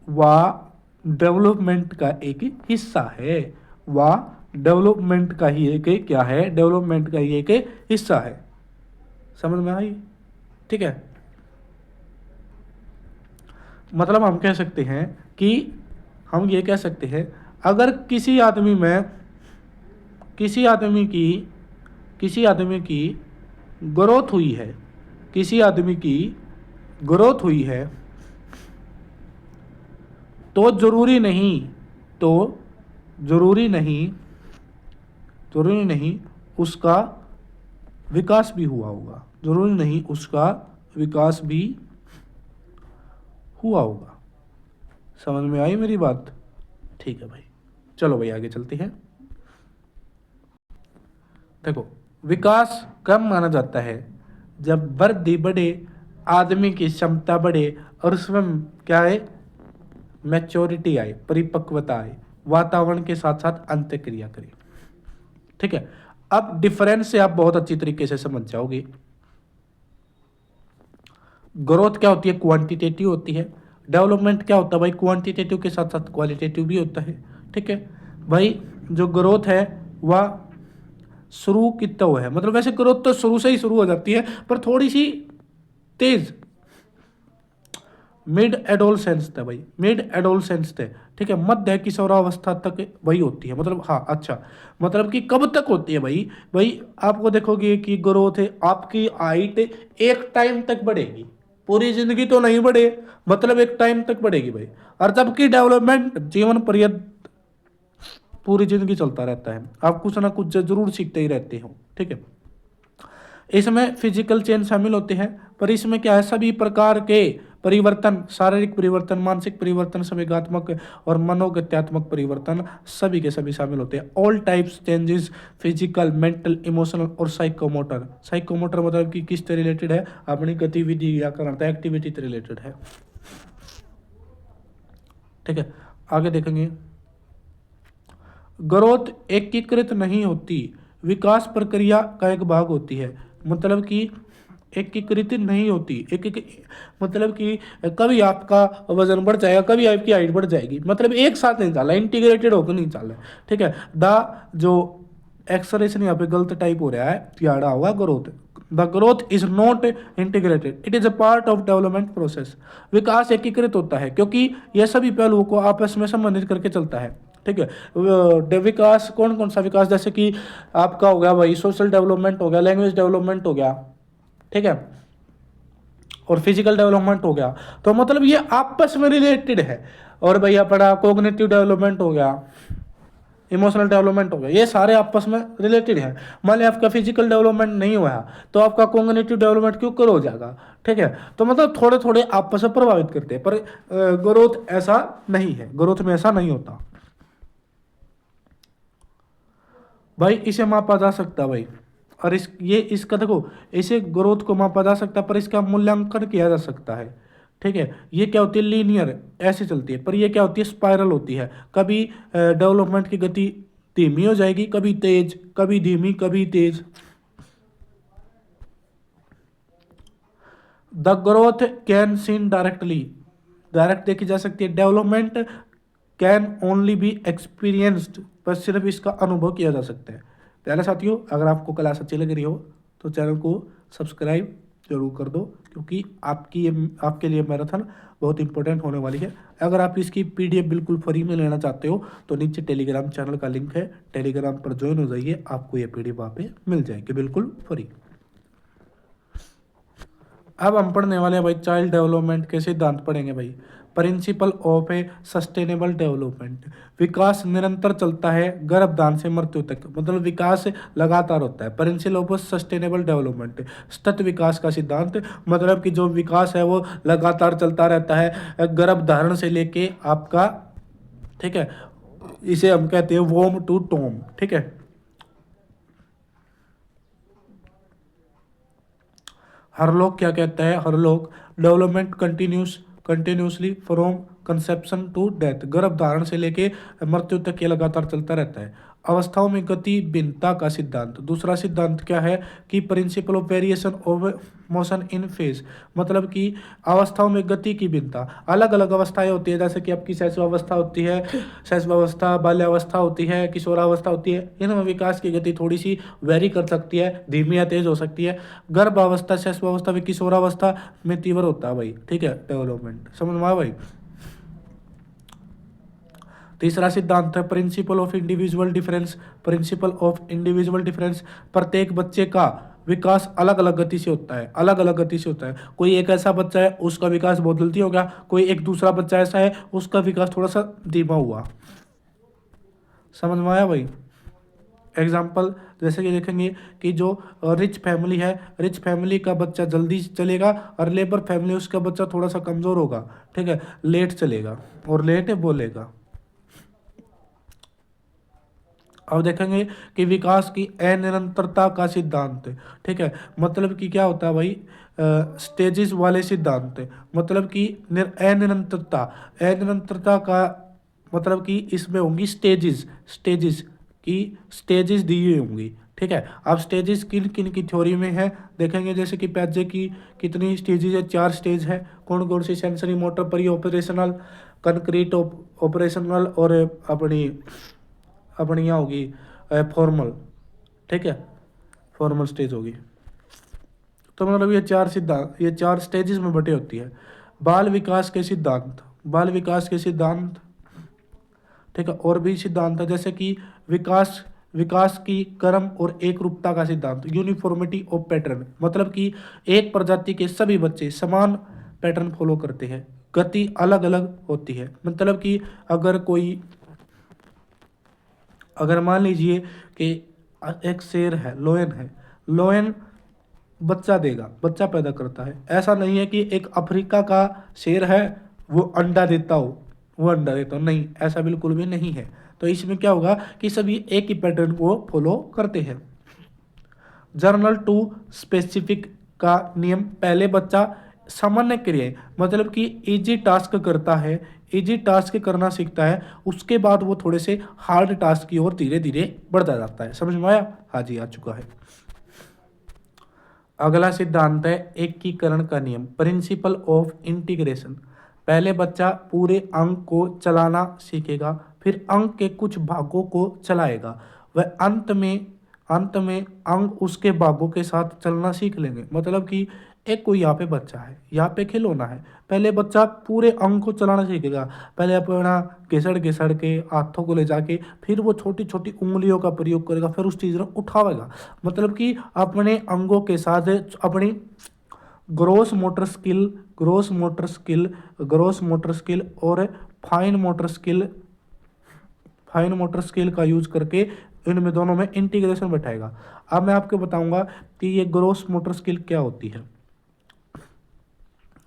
वह डेवलपमेंट का एक हिस्सा है। वह डेवलपमेंट का ही एक क्या है? डेवलपमेंट का ही एक हिस्सा है। समझ में आई? ठीक है, मतलब हम कह सकते हैं कि हम ये कह सकते हैं अगर किसी आदमी की ग्रोथ हुई है, किसी आदमी की ग्रोथ हुई है तो जरूरी नहीं, तो जरूरी नहीं, जरूरी नहीं उसका विकास भी हुआ होगा, जरूरी नहीं उसका विकास भी हुआ होगा। समझ में आई मेरी बात? ठीक है भाई, चलो भाई आगे चलते हैं। देखो, विकास कब माना जाता है? जब वृद्धि बढ़े, आदमी की क्षमता बढ़े और उसमें क्या है, मैच्योरिटी आए, परिपक्वता आए, वातावरण के साथ साथ अंत्यक्रिया करे। ठीक है, अब डिफरेंस से आप बहुत अच्छी तरीके से समझ जाओगे। ग्रोथ क्या होती है? क्वांटिटेटिव होती है। डेवलपमेंट क्या होता है भाई? क्वांटिटेटिव के साथ साथ क्वालिटेटिव भी होता है। ठीक है भाई, जो ग्रोथ है वह शुरू कितना हुआ है, मतलब वैसे ग्रोथ तो शुरू से ही शुरू हो जाती है पर थोड़ी सी तेज, मिड एडोलसेंस थे भाई, मिड एडोलसेंस थे। ठीक है, मध्य किशोरावस्था तक वही होती है, मतलब हाँ अच्छा, मतलब कि कब तक होती है भाई? भाई आपको देखोगे कि ग्रोथ है, आपकी हाइट एक टाइम तक बढ़ेगी, पूरी जिंदगी तो नहीं बढ़े, मतलब एक टाइम तक बढ़ेगी भाई। और जबकि डेवलपमेंट जीवन पर्यंत पूरी जिंदगी चलता रहता है, आप कुछ ना कुछ जरूर सीखते ही रहते हो। ठीक है, इसमें फिजिकल चेंज शामिल होते हैं, पर इसमें क्या है, सभी प्रकार के परिवर्तन, शारीरिक परिवर्तन, मानसिक परिवर्तन, संवेगात्मक और मनोगत्यात्मक परिवर्तन सभी के सभी शामिल होते हैं। All types changes, physical, mental, emotional और साइकोमोटर। साइकोमोटर मतलब कि किससे रिलेटेड है? अपनी गतिविधि या करता एक्टिविटी से रिलेटेड है। ठीक है, आगे देखेंगे। ग्रोथ एकीकृत नहीं होती, विकास प्रक्रिया का एक भाग होती है। मतलब कि एकीकृत नहीं होती, मतलब कि कभी आपका वजन बढ़ जाएगा, कभी आपकी हाइट बढ़ जाएगी, मतलब एक साथ नहीं चल रहा, इंटीग्रेटेड होकर नहीं चल रहा। ठीक है, द जो एक्सरेशन यहाँ पे गलत टाइप हो रहा है, याड़ा हुआ growth, the growth is not integrated, it is a part of development process. विकास एकीकृत होता है क्योंकि यह सभी पहलुओं को आपस में संबंधित करके चलता है। ठीक है, विकास कौन कौन सा विकास, जैसे कि आपका हो गया भाई सोशल डेवलपमेंट हो गया, लैंग्वेज डेवलपमेंट हो गया, ठीक है, और फिजिकल डेवलपमेंट हो गया, तो मतलब ये आपस में रिलेटेड है। और भैया पढ़ा कोग्निटिव डेवलपमेंट हो गया, इमोशनल डेवलपमेंट हो गया, ये सारे आपस में रिलेटेड है। मान लिया आपका फिजिकल डेवलपमेंट नहीं हुआ तो आपका कोग्निटिव डेवलपमेंट क्यों कर हो जाएगा। ठीक है, तो मतलब थोड़े थोड़े आपस में प्रभावित करते हैं, पर ग्रोथ ऐसा नहीं है, ग्रोथ में ऐसा नहीं होता भाई। इसे मापा जा सकता है भाई, और इसका देखो, इसे ग्रोथ को मापा जा सकता है पर इसका मूल्यांकन किया जा सकता है। ठीक है, ये क्या होती है, लीनियर ऐसे चलती है, पर ये क्या होती है, स्पाइरल होती है। कभी डेवलपमेंट की गति धीमी हो जाएगी, कभी तेज, कभी धीमी, कभी तेज। The growth can seen directly, direct देखी जा सकती है। Development can only be experienced, पर सिर्फ इसका अनुभव किया जा सकता है। पहले साथियों, अगर आपको क्लास अच्छी लग रही हो तो चैनल को सब्सक्राइब जरूर कर दो, क्योंकि आपके लिए मैराथन बहुत इंपॉर्टेंट होने वाली है। अगर आप इसकी पीडीएफ बिल्कुल फ्री में लेना चाहते हो तो नीचे टेलीग्राम चैनल का लिंक है, टेलीग्राम पर ज्वाइन हो जाइए, आपको ये पीडीएफ वहाँ पे मिल जाएगी बिल्कुल फ्री। अब हम पढ़ने वाले हैं भाई चाइल्ड डेवलपमेंट के सिद्धांत पढ़ेंगे भाई। Principle of a sustainable development, विकास निरंतर चलता है गर्भधान से मृत्यु तक, मतलब विकास लगातार होता है। प्रिंसिपल ऑफ सस्टेनेबल डेवलपमेंट, सतत विकास का सिद्धांत, मतलब कि जो विकास है वो लगातार चलता रहता है गर्भधारण से लेके आपका, ठीक है, इसे हम कहते हैं वोम टू टोम। ठीक है, हर लोग क्या कहता है, हर लोग development continuously from conception to death, गर्भधारण से लेके मृत्यु तक ये लगातार चलता रहता है। अवस्थाओं में गति भिन्नता का सिद्धांत, दूसरा सिद्धांत क्या है कि principle of variation of motion in phase, मतलब कि अवस्थाओं में गति की भिन्नता, अलग अलग अवस्थाएं होती है, जैसे कि आपकी शैशवावस्था होती है, शैशवावस्था, बाल्यावस्था होती है, किशोरावस्था होती है, इनमें विकास की गति थोड़ी सी वेरी कर सकती है, धीमी या तेज हो सकती है। गर्भावस्था, शैशवावस्था में, किशोरावस्था में तीव्र होता है भाई। ठीक है, डेवलपमेंट समझ में आया भाई। तीसरा सिद्धांत है principle of individual difference, principle of individual difference, प्रत्येक बच्चे का विकास अलग अलग गति से होता है, अलग अलग गति से होता है। कोई एक ऐसा बच्चा है उसका विकास बहुत जल्दी हो गया, कोई एक दूसरा बच्चा ऐसा है उसका विकास थोड़ा सा धीमा हुआ। समझ में आया भाई? एग्जाम्पल जैसे कि देखेंगे कि जो रिच फैमिली है, रिच फैमिली का बच्चा जल्दी चलेगा और लेबर फैमिली उसका बच्चा थोड़ा सा कमज़ोर होगा, ठीक है, लेट चलेगा और लेट बोलेगा। अब देखेंगे कि विकास की अनिरंतरता का सिद्धांत, ठीक है, मतलब कि क्या होता है भाई, स्टेजेस वाले सिद्धांत, मतलब कि अनिरंतरता, अनिरंतरता का मतलब कि इसमें होंगी स्टेजेस, स्टेजेस की स्टेजेस दी हुई होंगी, ठीक है। अब स्टेजेस किन किन की थ्योरी में है देखेंगे, जैसे कि प्याजे की कितनी स्टेजेस है, 4 स्टेज है। कौन कौन सी? सेंसरी, मोटर, परी ऑपरेशनल, कंक्रीट ऑपरेशनल और अपनी अपनी यहाँ होगी फॉर्मल, ठीक है, फॉर्मल स्टेज होगी। तो मतलब ये 4 सिद्धांत, ये 4 स्टेजेस में बटे होती है। बाल विकास के सिद्धांत, बाल विकास के सिद्धांत, ठीक है, और भी सिद्धांत है जैसे कि विकास, विकास की क्रम और एक रूपता का सिद्धांत, यूनिफॉर्मिटी ऑफ पैटर्न, मतलब कि एक प्रजाति के सभी बच्चे समान पैटर्न फॉलो करते हैं, गति अलग अलग होती है। मतलब कि अगर कोई, अगर मान लीजिए कि एक शेर है, लोयन है, लोयन बच्चा देगा, बच्चा पैदा करता है। ऐसा नहीं है कि एक अफ्रीका का शेर है वो अंडा देता हो, वो अंडा देता हो, नहीं, ऐसा बिल्कुल भी नहीं है। तो इसमें क्या होगा कि सभी एक ही पैटर्न को फॉलो करते हैं। जर्नल टू स्पेसिफिक का नियम, पहले बच्चा सामान्य क्रियाएं, मतलब कि इजी टास्क करता है, इजी टास्क करना सीखता है, उसके बाद वो थोड़े से हार्ड टास्क की ओर धीरे धीरे बढ़ता जाता है। समझ में आया? हाँ जी, आ चुका है। अगला सिद्धांत है एकीकरण का नियम, प्रिंसिपल ऑफ इंटीग्रेशन। पहले बच्चा पूरे अंक को चलाना सीखेगा, फिर अंक के कुछ भागों को चलाएगा, वह अंत में अंक उसके भागों के साथ चलना सीख लेंगे। मतलब कि एक कोई यहाँ पे बच्चा है, यहाँ पे खिलौना है, पहले बच्चा पूरे अंक को चलाना सीखेगा, पहले अपना घिसड़ घिसड़ के हाथों को ले जाके फिर वो छोटी छोटी उंगलियों का प्रयोग करेगा, फिर उस चीज़ को उठावेगा। मतलब कि अपने अंगों के साथ अपनी gross motor skill, gross motor skill, gross motor skill और fine motor skill, fine motor skill का यूज करके इनमें दोनों में इंटीग्रेशन बैठाएगा। अब मैं आपको बताऊंगा कि ये ग्रोस मोटर स्किल क्या होती है।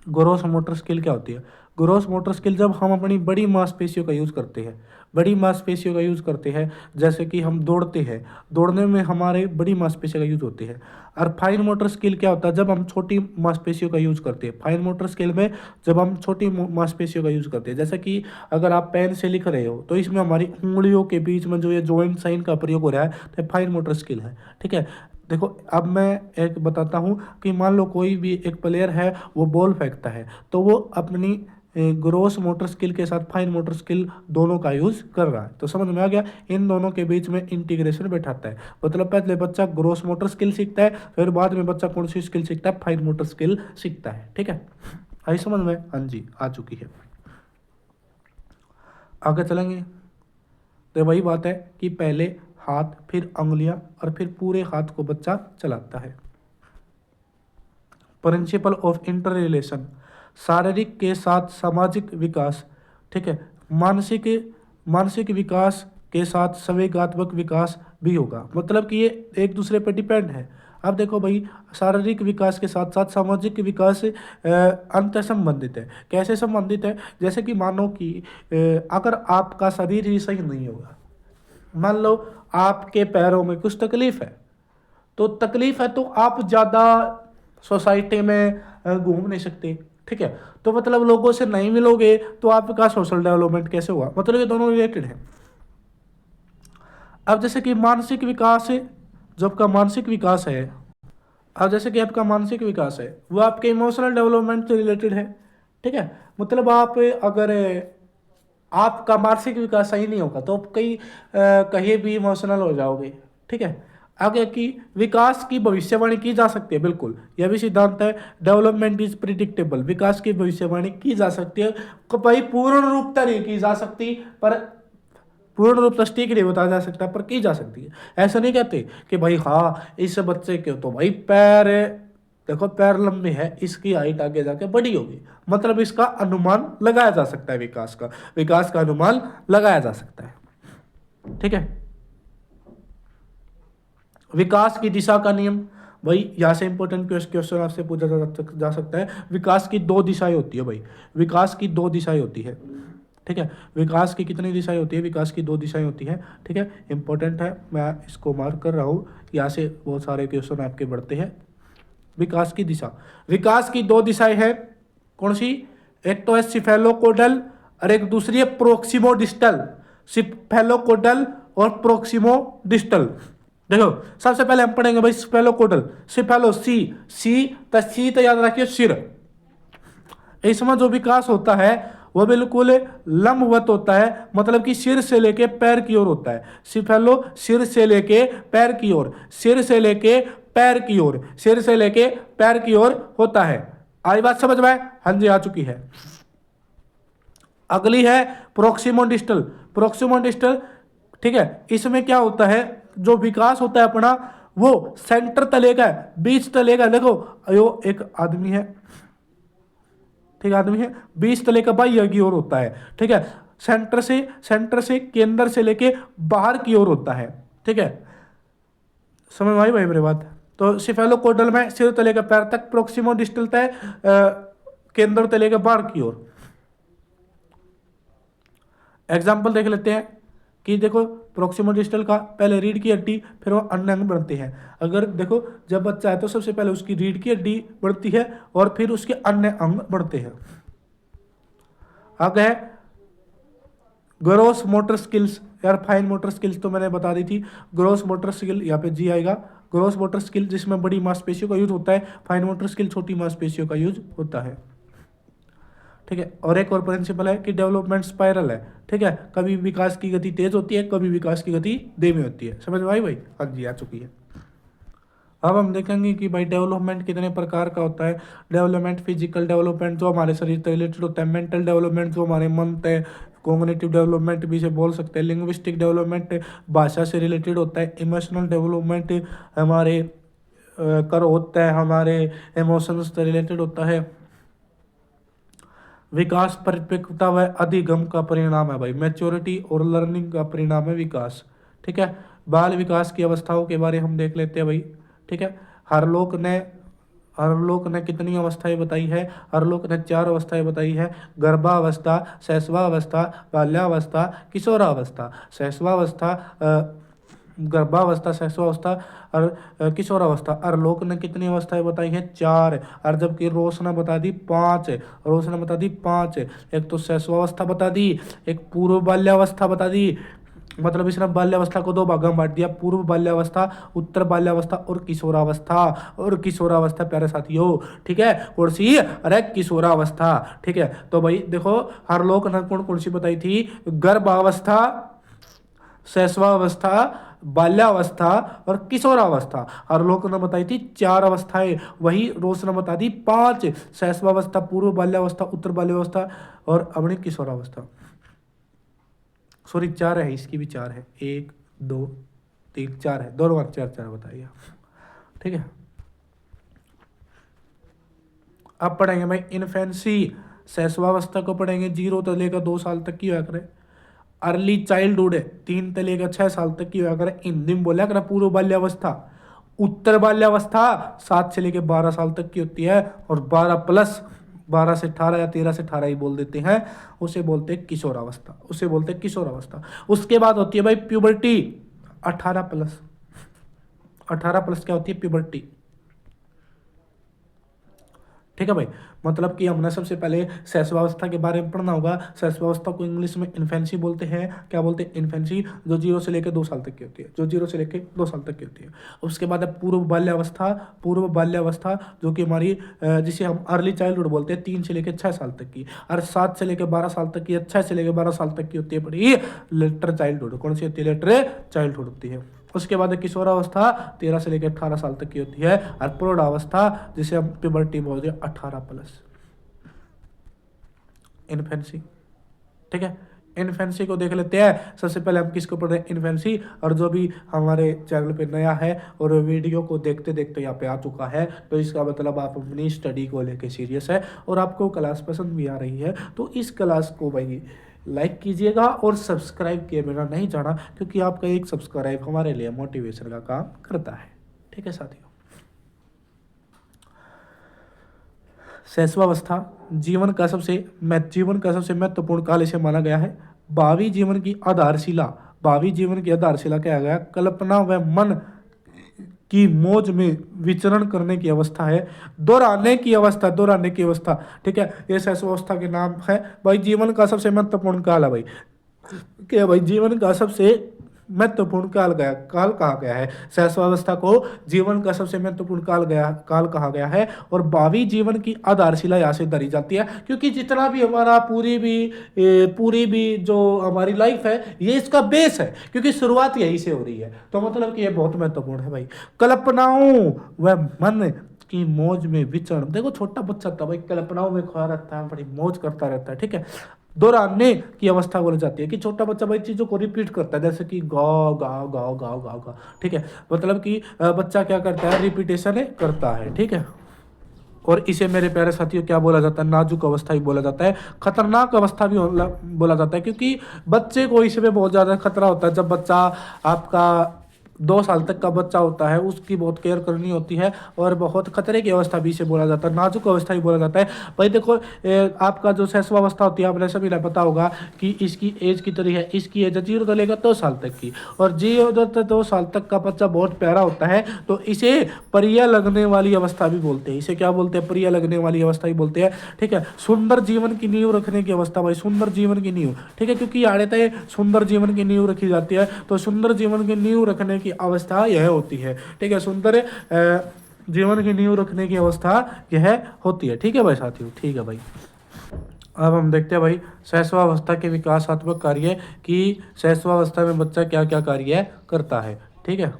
ग्रोस मोटर स्किल क्या होती है? ग्रोस मोटर स्किल जब हम अपनी बड़ी मांसपेशियों का यूज़ करते हैं, बड़ी मांसपेशियों का यूज़ करते हैं, जैसे कि हम दौड़ते हैं, दौड़ने में हमारे बड़ी मांसपेशियों का यूज़ होती है। और फाइन मोटर स्किल क्या होता है? जब हम छोटी मांसपेशियों का यूज़ करते हैं। फाइन मोटर स्किल में जब हम छोटी मांसपेशियों का यूज़ करते हैं, जैसे कि अगर आप पेन से लिख रहे हो तो इसमें हमारी उंगलियों के बीच में जो ये जॉइंट साइन का प्रयोग हो रहा है तो फाइन मोटर स्किल है, ठीक है। देखो अब मैं एक बताता हूँ कि मान लो कोई भी एक प्लेयर है वो बॉल फेंकता है, तो वो अपनी ग्रोस मोटर स्किल के साथ फाइन मोटर स्किल दोनों का यूज़ कर रहा है। तो समझ में आ गया? इन दोनों के बीच में इंटीग्रेशन बैठाता है। मतलब पहले बच्चा ग्रोस मोटर स्किल सीखता है, फिर बाद में बच्चा कौन सी स्किल सीखता है? फाइन मोटर स्किल सीखता है, ठीक है। आई समझ में? हाँ जी, आ चुकी है। आगे चलेंगे तो वही बात है कि पहले हाथ, फिर अंगुलियां और फिर पूरे हाथ को बच्चा चलाता है। प्रिंसिपल ऑफ इंटर रिलेशन, शारीरिक के साथ सामाजिक विकास, ठीक है, मानसिक मानसिक विकास के साथ संवेगात्मक विकास भी होगा। मतलब कि ये एक दूसरे पर डिपेंड है। अब देखो भाई, शारीरिक विकास के साथ साथ सामाजिक विकास अंतर संबंधित है। कैसे संबंधित है? जैसे कि मानो कि अगर आपका शरीर ही सही नहीं होगा, मान लो आपके पैरों में कुछ तकलीफ है, तो तकलीफ है तो आप ज़्यादा सोसाइटी में घूम नहीं सकते, ठीक है। तो मतलब लोगों से नहीं मिलोगे तो आपका सोशल डेवलपमेंट कैसे हुआ? मतलब ये दोनों रिलेटेड है। अब जैसे कि मानसिक विकास है, जो आपका मानसिक विकास है, अब जैसे कि आपका मानसिक विकास है वो आपके इमोशनल डेवलपमेंट से रिलेटेड है, ठीक है। मतलब आप अगर आपका मानसिक विकास सही नहीं होगा तो आप कहीं भी इमोशनल हो जाओगे, ठीक है। आगे की विकास की भविष्यवाणी की जा सकती है, बिल्कुल, यह भी सिद्धांत है। डेवलपमेंट इज प्रिडिक्टेबल, विकास की भविष्यवाणी की जा सकती है, भाई पूर्ण रूप से नहीं की जा सकती, पर पूर्ण रूप से ठीक नहीं बताया जा सकता पर की जा सकती है। ऐसा नहीं कहते कि भाई हाँ इस बच्चे के तो भाई पैर, देखो पैर लंबे है, इसकी हाइट आगे जाके बड़ी होगी, मतलब इसका अनुमान लगाया जा सकता है, विकास का अनुमान लगाया जा सकता है। ठीक है। विकास की दिशा का नियम, भाई यहाँ से इंपॉर्टेंट क्वेश्चन आपसे पूछा जा सकता है। विकास की दो दिशाएं होती है भाई, विकास की दो दिशाएं होती है। ठीक है, विकास की कितनी दिशाएं होती है? विकास की दो दिशाएं होती हैं। ठीक है, इंपॉर्टेंट है, मैं इसको मार्क कर रहा हूँ। यहाँ से बहुत सारे क्वेश्चन आपके बढ़ते हैं। विकास की दिशा, विकास की दो दिशाएं हैं, कौन सी? एक तो है सिफेलोकोडल और एक दूसरी है प्रोक्सिमोडिस्टल। सिफेलोकोडल और प्रोक्सिमोडिस्टल। देखो सबसे पहले हम पढ़ेंगे भाई सिफेलोकोडल। सिफेलो सी तो याद रखिए सिर। इसमें जो विकास होता है वो बिल्कुल लंबवत होता है, मतलब कि सिर से लेके पैर की ओर होता है। सिफेलो सिर से लेके पैर की ओर, सिर से लेके पैर की ओर, सिर से लेके पैर की ओर होता है। आई बात समझ में? हाँ जी आ चुकी है। अगली है प्रोक्सिमोडिस्टल। प्रोक्सिमोडिस्टल, ठीक है, इसमें क्या होता है, जो विकास होता है अपना वो सेंटर तले का है, बीच तले का। देखो यो एक आदमी है, ठीक है, आदमी है, बीच तले का बाह्य की ओर होता है। ठीक है, सेंटर से केंद्र से लेके बाहर की ओर होता है। ठीक है, समझ में आई भाई मेरी बात? तो सिफेलोकोडल में सिर तले का पैर तक, प्रोक्सिमोडिस्टल तय केंद्र तले के बाहर की ओर। एग्जाम्पल देख लेते हैं कि देखो प्रोक्सिमोडिस्टल का पहले रीढ़ की हड्डी, फिर वो अन्य अंग बढ़ते हैं। अगर देखो जब बच्चा है तो सबसे पहले उसकी रीढ़ की हड्डी बढ़ती है और फिर उसके अन्य अंग बढ़ते हैं। आगे है ग्रोस मोटर स्किल्स। यार फाइन मोटर स्किल्स तो मैंने बता दी थी, ग्रोस मोटर स्किल यहाँ पे जी आएगा। ग्रोस मोटर स्किल जिसमें बड़ी मांसपेशियों का यूज होता है, फाइन मोटर स्किल छोटी मांसपेशियों का यूज होता है। ठीक है, और एक और प्रिंसिपल है कि डेवलपमेंट स्पाइरल है। ठीक है, कभी विकास की गति तेज होती है, कभी विकास की गति धीमी होती है। समझ में आई भाई? हाँ जी आ चुकी है। अब हम देखेंगे कि भाई डेवलपमेंट कितने प्रकार का होता है। डेवलपमेंट फिजिकल डेवलपमेंट जो हमारे शरीर से रिलेटेड होता है, मेंटल डेवलपमेंट जो हमारे मन है, कॉग्निटिव डेवलपमेंट भी से बोल सकते हैं, लिंग्विस्टिक डेवलपमेंट भाषा से रिलेटेड होता है, इमोशनल डेवलपमेंट हमारे कर होता है, हमारे इमोशंस से रिलेटेड होता है। विकास परिपक्वता व अधिगम का परिणाम है भाई, मैच्योरिटी और लर्निंग का परिणाम है विकास। ठीक है, बाल विकास की अवस्थाओं के बारे हम देख लेते हैं भाई। ठीक है, हरलोक ने कितनी अवस्थाएं बताई है? हरलोक ने 4 अवस्थाएं बताई है, गर्भावस्था, शैशवावस्था, बाल्यावस्था, किशोरावस्था। शैशवावस्था, गर्भावस्था, शैशवावस्था और किशोरावस्था। अरलोक ने कितनी अवस्थाएं बताई हैं? 4। और जबकि रोश ने बता दी 5। रोश ने बता दी 5। एक तो शैशवावस्था बता दी, एक पूर्व बाल्यावस्था बता दी, मतलब इसने बाल्यावस्था को 2 भागों में बांट दिया, पूर्व बाल्यावस्था, उत्तर बाल्यावस्था और किशोरावस्था। और किशोरावस्था प्यारे साथियों, ठीक है, कौन सी? अरे किशोरावस्था। ठीक है, तो भाई देखो हरलोक ने कौन सी बताई थी? गर्भावस्था, शैशवावस्था, बाल्यावस्था और किशोरावस्था। हरलोक ने बताई थी 4 अवस्थाएं, वही रोश ने बता दी 5। शैशवावस्था, पूर्व बाल्यावस्था, उत्तर बाल्यावस्था और अपनी किशोरावस्था। सॉरी 4 है, इसकी भी 4 है, 1 2 3 4 है, दोनों बार 4 बताइए। ठीक है, अब पढ़ेंगे भाई इन्फेंसी। शैशवावस्था को पढ़ेंगे 0 से लेकर 2 साल तक की हुआ करे। अर्ली चाइल्डहुड है 3 से लेकर 6 साल तक की हुआ करे, हिंदी में बोला करे पूर्व बाल्यावस्था। उत्तर बाल्यावस्था 7 से लेकर 12 साल तक की होती है, और 12 से 18 या 13 से 18 ही बोल देते हैं, उसे बोलते हैं किशोरावस्था, उसे बोलते हैं किशोरावस्था। उसके बाद होती है भाई प्यूबर्टी, 18+। 18+ क्या होती है? प्यूबर्टी। ठीक है भाई, मतलब कि हमने सबसे पहले शैशवावस्था के बारे में पढ़ना होगा। शैशवावस्था को इंग्लिश में इन्फेंसी बोलते हैं। क्या बोलते हैं? इन्फेंसी, जो 0 से लेकर 2 साल तक की होती है, जो 0 से लेकर 2 साल तक की होती है। उसके बाद है पूर्व बाल्यावस्था। पूर्व बाल्यावस्था जो कि हमारी जिसे हम अर्ली चाइल्डहुड बोलते हैं, 3 से लेकर 6 साल तक की, और 7 से लेकर 12 साल तक की, 6 से लेकर 12 साल तक की होती है बड़ी लेटर चाइल्डहुड। कौन सी होती है? लेटर चाइल्डहुड होती है। उसके बाद किशोरावस्था 13 से लेकर 18 साल तक की होती है, और प्रौढ़ावस्था जिसे हम प्यूबर्टी बोलते हैं 18+। इन्फेंसी, ठीक है, इन्फेंसी को देख लेते हैं। सबसे पहले हम किसको पढ़ रहे हैं, इन्फेंसी। और जो भी हमारे चैनल पे नया है और वीडियो को देखते देखते यहाँ पे आ चुका है, तो इसका मतलब आप अपनी स्टडी को लेके सीरियस है और आपको क्लास पसंद भी आ रही है। तो इस क्लास को भाई लाइक कीजिएगा और सब्सक्राइब किए बिना नहीं जाना, क्योंकि आपका एक सब्सक्राइब हमारे लिए मोटिवेशन का काम करता है। ठीक है साथियों, शैशवावस्था जीवन का सबसे महत्वपूर्ण काल इसे माना गया है। भावी जीवन की आधारशिला, भावी जीवन की आधारशिला क्या गया, कल्पना व मन की मौज में विचरण करने की अवस्था है। दोहराने की अवस्था। ठीक है, ये शैशवावस्था के नाम है भाई। जीवन का सबसे महत्वपूर्ण काल है भाई, क्या भाई, जीवन का सबसे महत्वपूर्ण काल कहा गया है। शैशवावस्था को जीवन का सबसे महत्वपूर्ण काल कहा गया है। और भावी जीवन की आधारशिला यहाँ से धरी जाती है, क्योंकि जितना भी हमारा पूरी भी जो हमारी लाइफ है, ये इसका बेस है, क्योंकि शुरुआत यहीं से हो रही है। तो मतलब कि ये बहुत महत्वपूर्ण है भाई। कल्पनाओं व मन की मौज में विचरण, देखो छोटा बच्चा था भाई, कल्पनाओं में खोया रहता है, बड़ी मौज करता रहता है। ठीक है, दोहराने की अवस्था बोली जाती है कि छोटा बच्चा भाई चीज़ों को रिपीट करता है, जैसे कि गाओ गाओ गाओ गाओ गाओ गाओ। ठीक है, मतलब कि बच्चा क्या करता है, रिपीटेशन करता है। ठीक है, और इसे मेरे प्यारे साथियों क्या बोला जाता है, नाजुक अवस्था भी बोला जाता है, खतरनाक अवस्था भी बोला जाता है, क्योंकि बच्चे को इसमें बहुत ज़्यादा खतरा होता है। जब बच्चा आपका 2 साल तक का बच्चा होता है, उसकी बहुत केयर करनी होती है, और बहुत खतरे की अवस्था भी इसे बोला जाता है, नाजुक अवस्था भी बोला जाता है भाई। देखो आपका जो शैशवावस्था होती है, आपने सभी ने पता होगा कि इसकी एज कितनी है, इसकी एज 0 से लेकर 2 साल तक की, और 0 से 2 साल तक का बच्चा बहुत प्यारा होता है, तो इसे प्रिय लगने वाली अवस्था भी बोलते हैं। इसे क्या बोलते हैं, प्रिय लगने वाली अवस्था भी बोलते हैं। ठीक है, सुंदर जीवन की नींव रखने की अवस्था भाई, सुंदर जीवन की नींव। ठीक है, क्योंकि यहाँ रहता है सुंदर जीवन की नींव रखी जाती है, तो सुंदर जीवन की नींव रखने की अवस्था यह होती है। ठीक है, सुंदर जीवन की नींव रखने की अवस्था यह होती है। ठीक है भाई साथियों, ठीक है भाई। अब हम देखते हैं भाई शैशवावस्था के विकासात्मक कार्य कि शैशवावस्था में बच्चा क्या क्या कार्य करता है। ठीक है,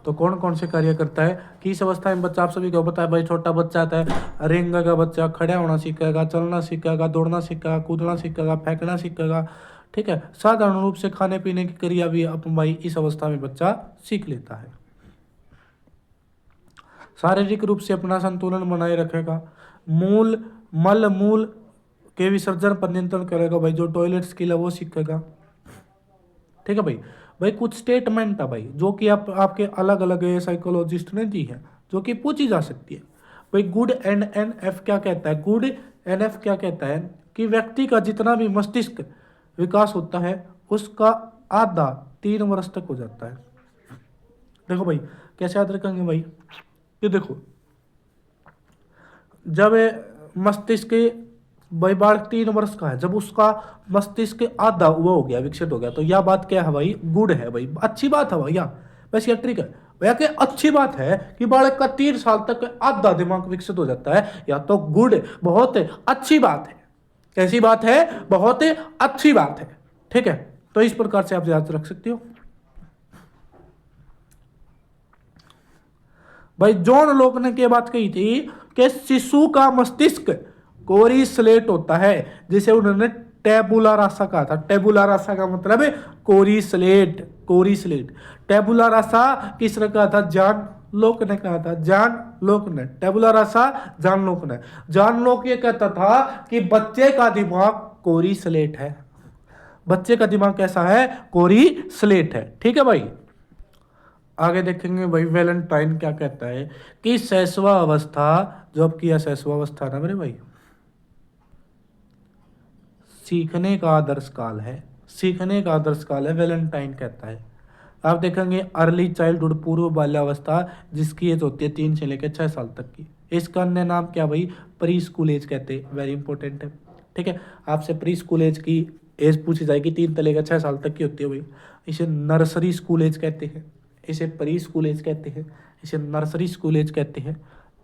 तो कौन कौन से कार्य करता है कि इस अवस्था में बच्चा, आप सभी को पता है भाई, छोटा बच्चा आता है, रेंगेगा बच्चा, खड़ा होना सीखेगा, चलना सीखेगा, दौड़ना सीखेगा, कूदना सीखेगा, फेंकना सीखेगा। ठीक है, साधारण रूप से खाने पीने की क्रिया भी अपन भाई इस अवस्था में बच्चा सीख लेता है। शारीरिक रूप से अपना संतुलन बनाए रखेगा, मल मूल के विसर्जन पर नियंत्रण करेगा भाई, जो टॉयलेट स्किल है वो सीखेगा। ठीक है भाई कुछ स्टेटमेंट है भाई, जो कि आपके अलग अलग साइकोलॉजिस्ट ने दी है, जो कि पूछी जा सकती है भाई। गुड एंड एन एफ क्या कहता है, गुड एन एफ क्या कहता है कि व्यक्ति का जितना भी मस्तिष्क विकास होता है, उसका आधा 3 वर्ष तक हो जाता है। देखो भाई कैसे याद रखेंगे भाई, ये देखो, जब मस्तिष्क भाई बालक 3 वर्ष का है, जब उसका मस्तिष्क आधा वो हो गया, विकसित हो गया, तो यह बात क्या है भाई, गुड है भाई, अच्छी बात है भैया। वैसे ट्रिक है भैया कि अच्छी बात है कि बालक का 3 साल तक आधा दिमाग विकसित हो जाता है, या तो गुड, बहुत अच्छी बात है। कैसी बात है, बहुत अच्छी बात है। ठीक है, तो इस प्रकार से आप याद रख सकते हो भाई। जॉन लोक ने क्या बात कही थी कि शिशु का मस्तिष्क कोरी स्लेट होता है, जिसे उन्होंने टेबुला रासा कहा था। टेबुला रासा का मतलब है कोरी स्लेट, कोरी स्लेट। टेबुला रासा किसने कहा था, जॉन लोक ने कहा था, जॉन लोक ने। टेबुला रासा जॉन लोक ने। जॉन लोक ये कहता था कि बच्चे का दिमाग कोरी स्लेट है, बच्चे का दिमाग कैसा है, कोरी स्लेट है। ठीक है भाई, आगे देखेंगे भाई वैलेंटाइन क्या कहता है कि शैशवा अवस्था, जो अब किया शैशवा अवस्था ना मेरे भाई, सीखने का आदर्श काल है, सीखने का आदर्श काल है, वैलेंटाइन कहता है। आप देखेंगे अर्ली चाइल्डहुड, पूर्व बाल्यावस्था, जिसकी एज होती है 3 से लेकर 6 साल तक की। इसका अन्य नाम क्या भाई, प्री स्कूल एज कहते हैं, वेरी इंपॉर्टेंट है। ठीक है, आपसे प्री स्कूल एज की एज पूछी जाएगी, 3 से लेकर 6 साल तक की होती है भाई। इसे नर्सरी स्कूल एज कहते हैं, इसे प्री स्कूल एज कहते हैं, इसे नर्सरी स्कूल एज कहते हैं,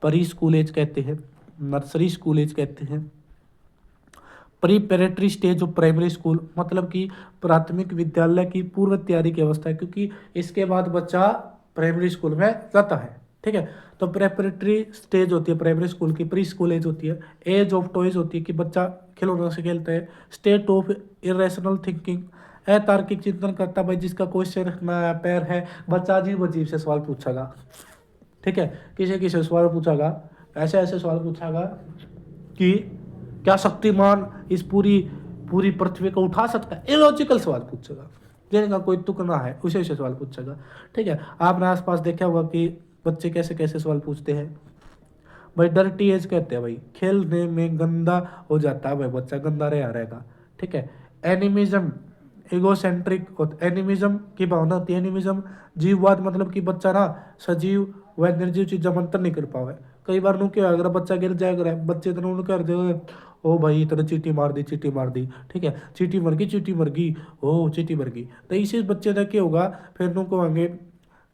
प्री स्कूल एज कहते हैं, नर्सरी स्कूल एज कहते हैं। Preparatory stage of primary school, मतलब कि प्राथमिक विद्यालय की पूर्व तैयारी की अवस्था है, क्योंकि इसके बाद बच्चा प्राइमरी स्कूल में जाता है। ठीक है। तो प्रेपरेटरी स्टेज होती है प्राइमरी स्कूल की, प्री स्कूल एज होती है, एज ऑफ टॉयज होती है कि बच्चा खिलौनों से खेलता है, स्टेट ऑफ इरेशनल थिंकिंग, अतार्किक चिंतन करता भाई जिसका कोई सिर ना पैर है, बच्चा अजीब अजीब से सवाल पूछेगा, ठीक है, किसी किसी सवाल पूछेगा, ऐसे ऐसे सवाल पूछेगा कि क्या शक्तिमान इस पूरी पूरी पृथ्वी को उठा सकता है, इलॉजिकल सवाल पूछेगा जिनका कोई तुक ना है, उसे उसे सवाल पूछेगा, ठीक है। आपने आसपास देखा होगा कि बच्चे कैसे कैसे सवाल पूछते हैं भाई, डर्टी एज कहते हैं भाई, खेलने में गंदा हो जाता है भाई, बच्चा गंदा रहेगा, ठीक है। एनिमिज्म, इगोसेंट्रिक, एनिमिज्म की भावना होती है, एनिमिज्म जीववाद, मतलब कि बच्चा ना सजीव व निर्जीव चीज़ अंतर नहीं कर पावे। कई बार नु क्या अगर बच्चा गिर जाए, अगर बच्चे तो नु कर दे, ओ भाई इतना चीटी मार दी, चीटी मार दी, ठीक है, चीटी मर गई, चीटी मर गई, ओ चीटी मर गई, तो इसी बच्चे का क्या होगा, फिर नु कहेंगे,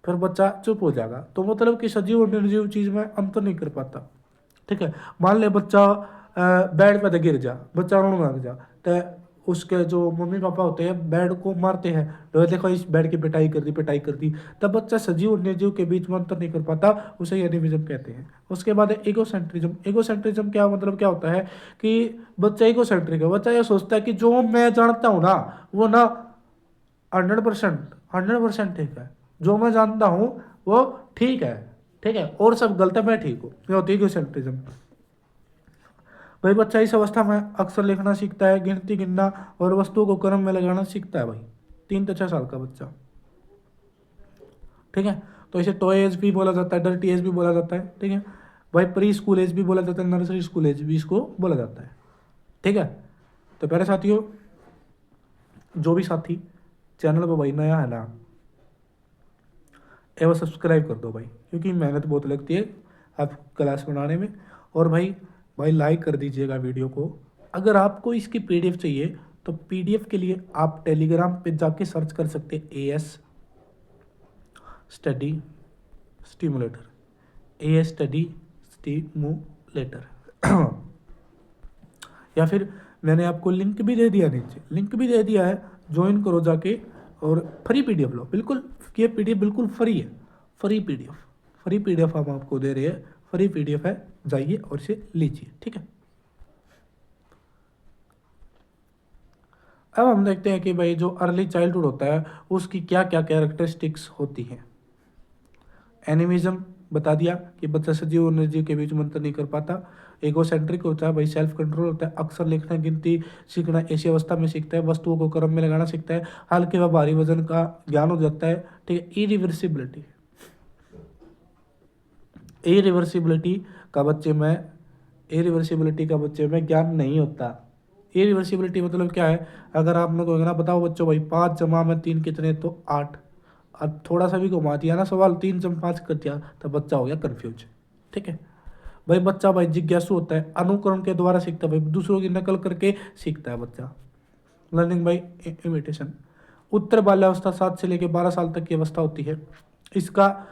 फिर बच्चा चुप हो जाएगा। तो मतलब कि सजीव और निर्जीव चीज़ में अंतर नहीं कर पाता, ठीक है। मान ले बच्चा बेड पे गिर जा, बच्चा रोने लग जा, तो उसके जो मम्मी पापा होते हैं बेड को मारते हैं, तो देखो इस बेड की पिटाई कर दी, पिटाई कर दी, तब बच्चा सजीव और निर्जीव के बीच में अंतर नहीं कर पाता, उसे एनिमिज्म कहते हैं। उसके बाद इगोसेंट्रिज्म, इगोसेंट्रिज्म क्या मतलब क्या होता है कि बच्चा इगोसेंट्रिक है, बच्चा ये सोचता है कि जो मैं जानता हूँ ना वो ना 100% ठीक है, जो मैं जानता हूँ वो ठीक है, ठीक है, और सब गलत है, मैं ठीक हूँ, ये होती है इगोसेंट्रिज्म। भाई बच्चा इस अवस्था में अक्सर लिखना सीखता है, गिनती गिनना और वस्तुओं को क्रम में लगाना सीखता है भाई, 3 से 6 साल का बच्चा, ठीक है। तो इसे टॉय एज भी बोला जाता है, डर्टी एज भी बोला जाता है, ठीक है भाई, प्री स्कूल एज भी बोला जाता है, नर्सरी स्कूल एज भी इसको बोला जाता है, ठीक है। तो प्यारे साथियों, जो भी साथी चैनल पर भाई नया है ना, एवं सब्सक्राइब कर दो भाई, क्योंकि मेहनत बहुत लगती है आप क्लास बनाने में। और भाई लाइक कर दीजिएगा वीडियो को। अगर आपको इसकी पीडीएफ चाहिए तो पीडीएफ के लिए आप टेलीग्राम पे जाके सर्च कर सकते हैं as study stimulator, as study stimulator या फिर मैंने आपको लिंक भी दे दिया, नीचे लिंक भी दे दिया है, ज्वाइन करो जाके और फ्री पीडीएफ लो, बिल्कुल ये पीडीएफ बिल्कुल फ्री है, फ्री पीडीएफ हम आपको दे रहे हैं, फ्री पीडीएफ है, जाइए और इसे लीजिए, ठीक है। अब हम देखते हैं कि भाई जो अर्ली चाइल्डहुड होता है उसकी क्या क्या कैरेक्टरिस्टिक्स होती हैं। एनिमिज्म बता दिया कि बच्चा सजीव और निर्जीव के बीच में अंतर नहीं कर पाता। एगोसेंट्रिक होता है भाई, सेल्फ कंट्रोल होता है, अक्सर लिखना गिनती सीखना ऐसी अवस्था में सीखता है, वस्तुओं को क्रम में लगाना सीखता है, हल्के व भारी वजन का ज्ञान हो जाता है, ठीक है। इरिवर्सिबिलिटी का बच्चे में ज्ञान नहीं होता। इरिवर्सिबिलिटी मतलब क्या है, अगर आप लोग ना बताओ बच्चों भाई 5 जमा में 3 कितने, तो 8, अब थोड़ा सा भी घुमा दिया ना सवाल, 3 जम 5 कर दिया, तो बच्चा हो गया कन्फ्यूज, ठीक है भाई। बच्चा भाई जिज्ञासु होता है, अनुकरण के द्वारा सीखता है भाई, दूसरों की नकल करके सीखता है बच्चा, लर्निंग बाई इमिटेशन। उत्तर बाल्यावस्था 7 से लेकर 12 साल तक की अवस्था होती है, इसका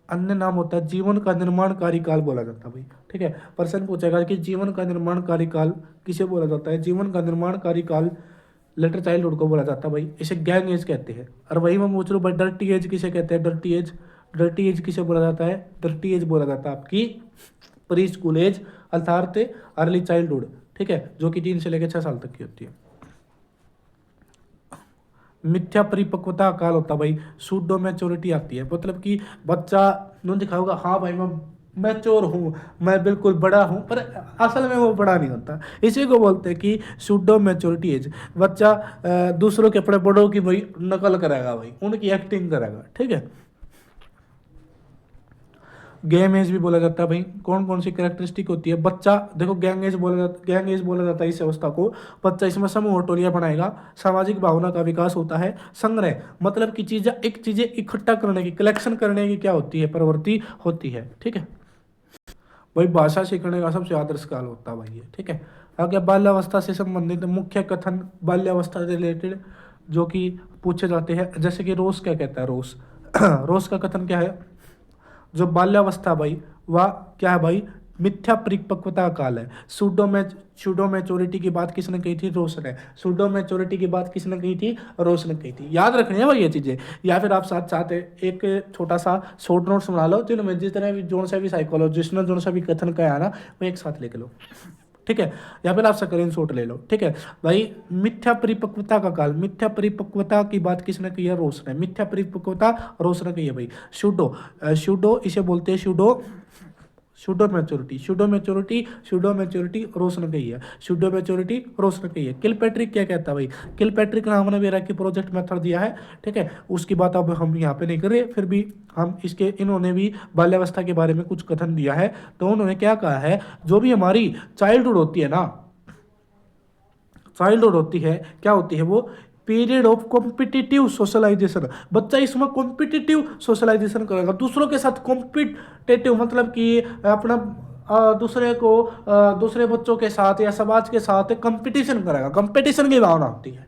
अन्य नाम होता है जीवन का निर्माण कार्यकाल बोला जाता है भाई, ठीक है। प्रश्न पूछेगा कि जीवन का निर्माण कार्यकाल किसे बोला जाता है, जीवन का निर्माण कार्यकाल लेटर चाइल्डहुड को बोला जाता है भाई, इसे गैंग एज कहते हैं। और वही मैं पूछ रहा हूँ भाई डर्टी एज किसे कहते हैं, डर्टी एज किसे बोला जाता है, डर्टी एज बोला जाता है आपकी प्री स्कूल एज अर्थात अर्ली चाइल्डहुड, ठीक है, जो कि 3 से लेकर 6 साल तक की होती है। मिथ्या परिपक्वता काल होता है भाई, सूडो मैच्योरिटी आती है, मतलब कि बच्चा नो दिखाऊंगा हाँ भाई मैं मैच्योर हूँ, मैं बिल्कुल बड़ा हूँ, पर असल में वो बड़ा नहीं होता, इसी को बोलते हैं कि सूडो मैच्योरिटी एज। बच्चा दूसरों के अपने बड़ों की भाई नकल करेगा भाई, उनकी एक्टिंग करेगा, ठीक है। गैंग एज भी बोला जाता है भाई, कौन कौन सी कैरेक्टरिस्टिक होती है, बच्चा देखो गैंग एज बोला जाता है इस अवस्था को, बच्चा इसमें समूह टोलियां बनाएगा, सामाजिक भावना का विकास होता है, संग्रह मतलब कि चीजें इकट्ठा करने की, कलेक्शन करने की क्या होती है, प्रवृत्ति होती है, ठीक है भाई। भाषा सीखने का सबसे आदर्श काल होता है भाई ये, ठीक है। आगे बाल्यावस्था से संबंधित मुख्य कथन बाल्यावस्था से रिलेटेड जो कि पूछे जाते हैं, जैसे कि रोस क्या कहता है, रोस का कथन क्या है, जो बाल्यावस्था भाई वह क्या है भाई, मिथ्या परिपक्वता काल है। सूडो मैच्योरिटी की बात किसने कही थी? रोस ने। सूडो मैच्योरिटी की बात किसने कही थी? रोस ने कही थी। याद रखनी है भाई ये चीजें, या फिर आप साथ साथ एक छोटा सा शॉर्ट नोट्स बना लो, जिनमें जितने भी जो सा भी साइकोलॉजिस्ट ने जो सा भी कथन कहा ना, वो एक साथ लेके लो, ठीक है, या फिर आप स्क्रीन शॉट ले लो, ठीक है भाई। मिथ्या परिपक्वता का काल, मिथ्या परिपक्वता की बात किसने की है? रोस ने। मिथ्या परिपक्वता रोस ने की है भाई। शूडो इसे बोलते हैं शूडो मैच्योरिटी रोस ने कही है। शूडो मैच्योरिटी रोस ने कही है। किलपैट्रिक क्या कहता है भाई? किलपैट्रिक नाम ने मेरा की प्रोजेक्ट मेथड दिया है, ठीक है, उसकी बात अब हम यहाँ पे नहीं कर रहे, फिर भी हम इसके इन्होंने भी बाल्यावस्था के बारे में कुछ कथन दिया है। तो उन्होंने क्या कहा है, जो भी हमारी चाइल्डहुड होती है ना, चाइल्डहुड होती है, क्या होती है वो? Period of competitive socialization. बच्चा इसमें कॉम्पिटिटिव सोशलाइजेशन करेगा, दूसरों के साथ कॉम्पिटिटिव, मतलब कि अपना दूसरे को दूसरे बच्चों के साथ या समाज के साथ कंपटीशन करेगा, कंपटीशन की भावना होती है।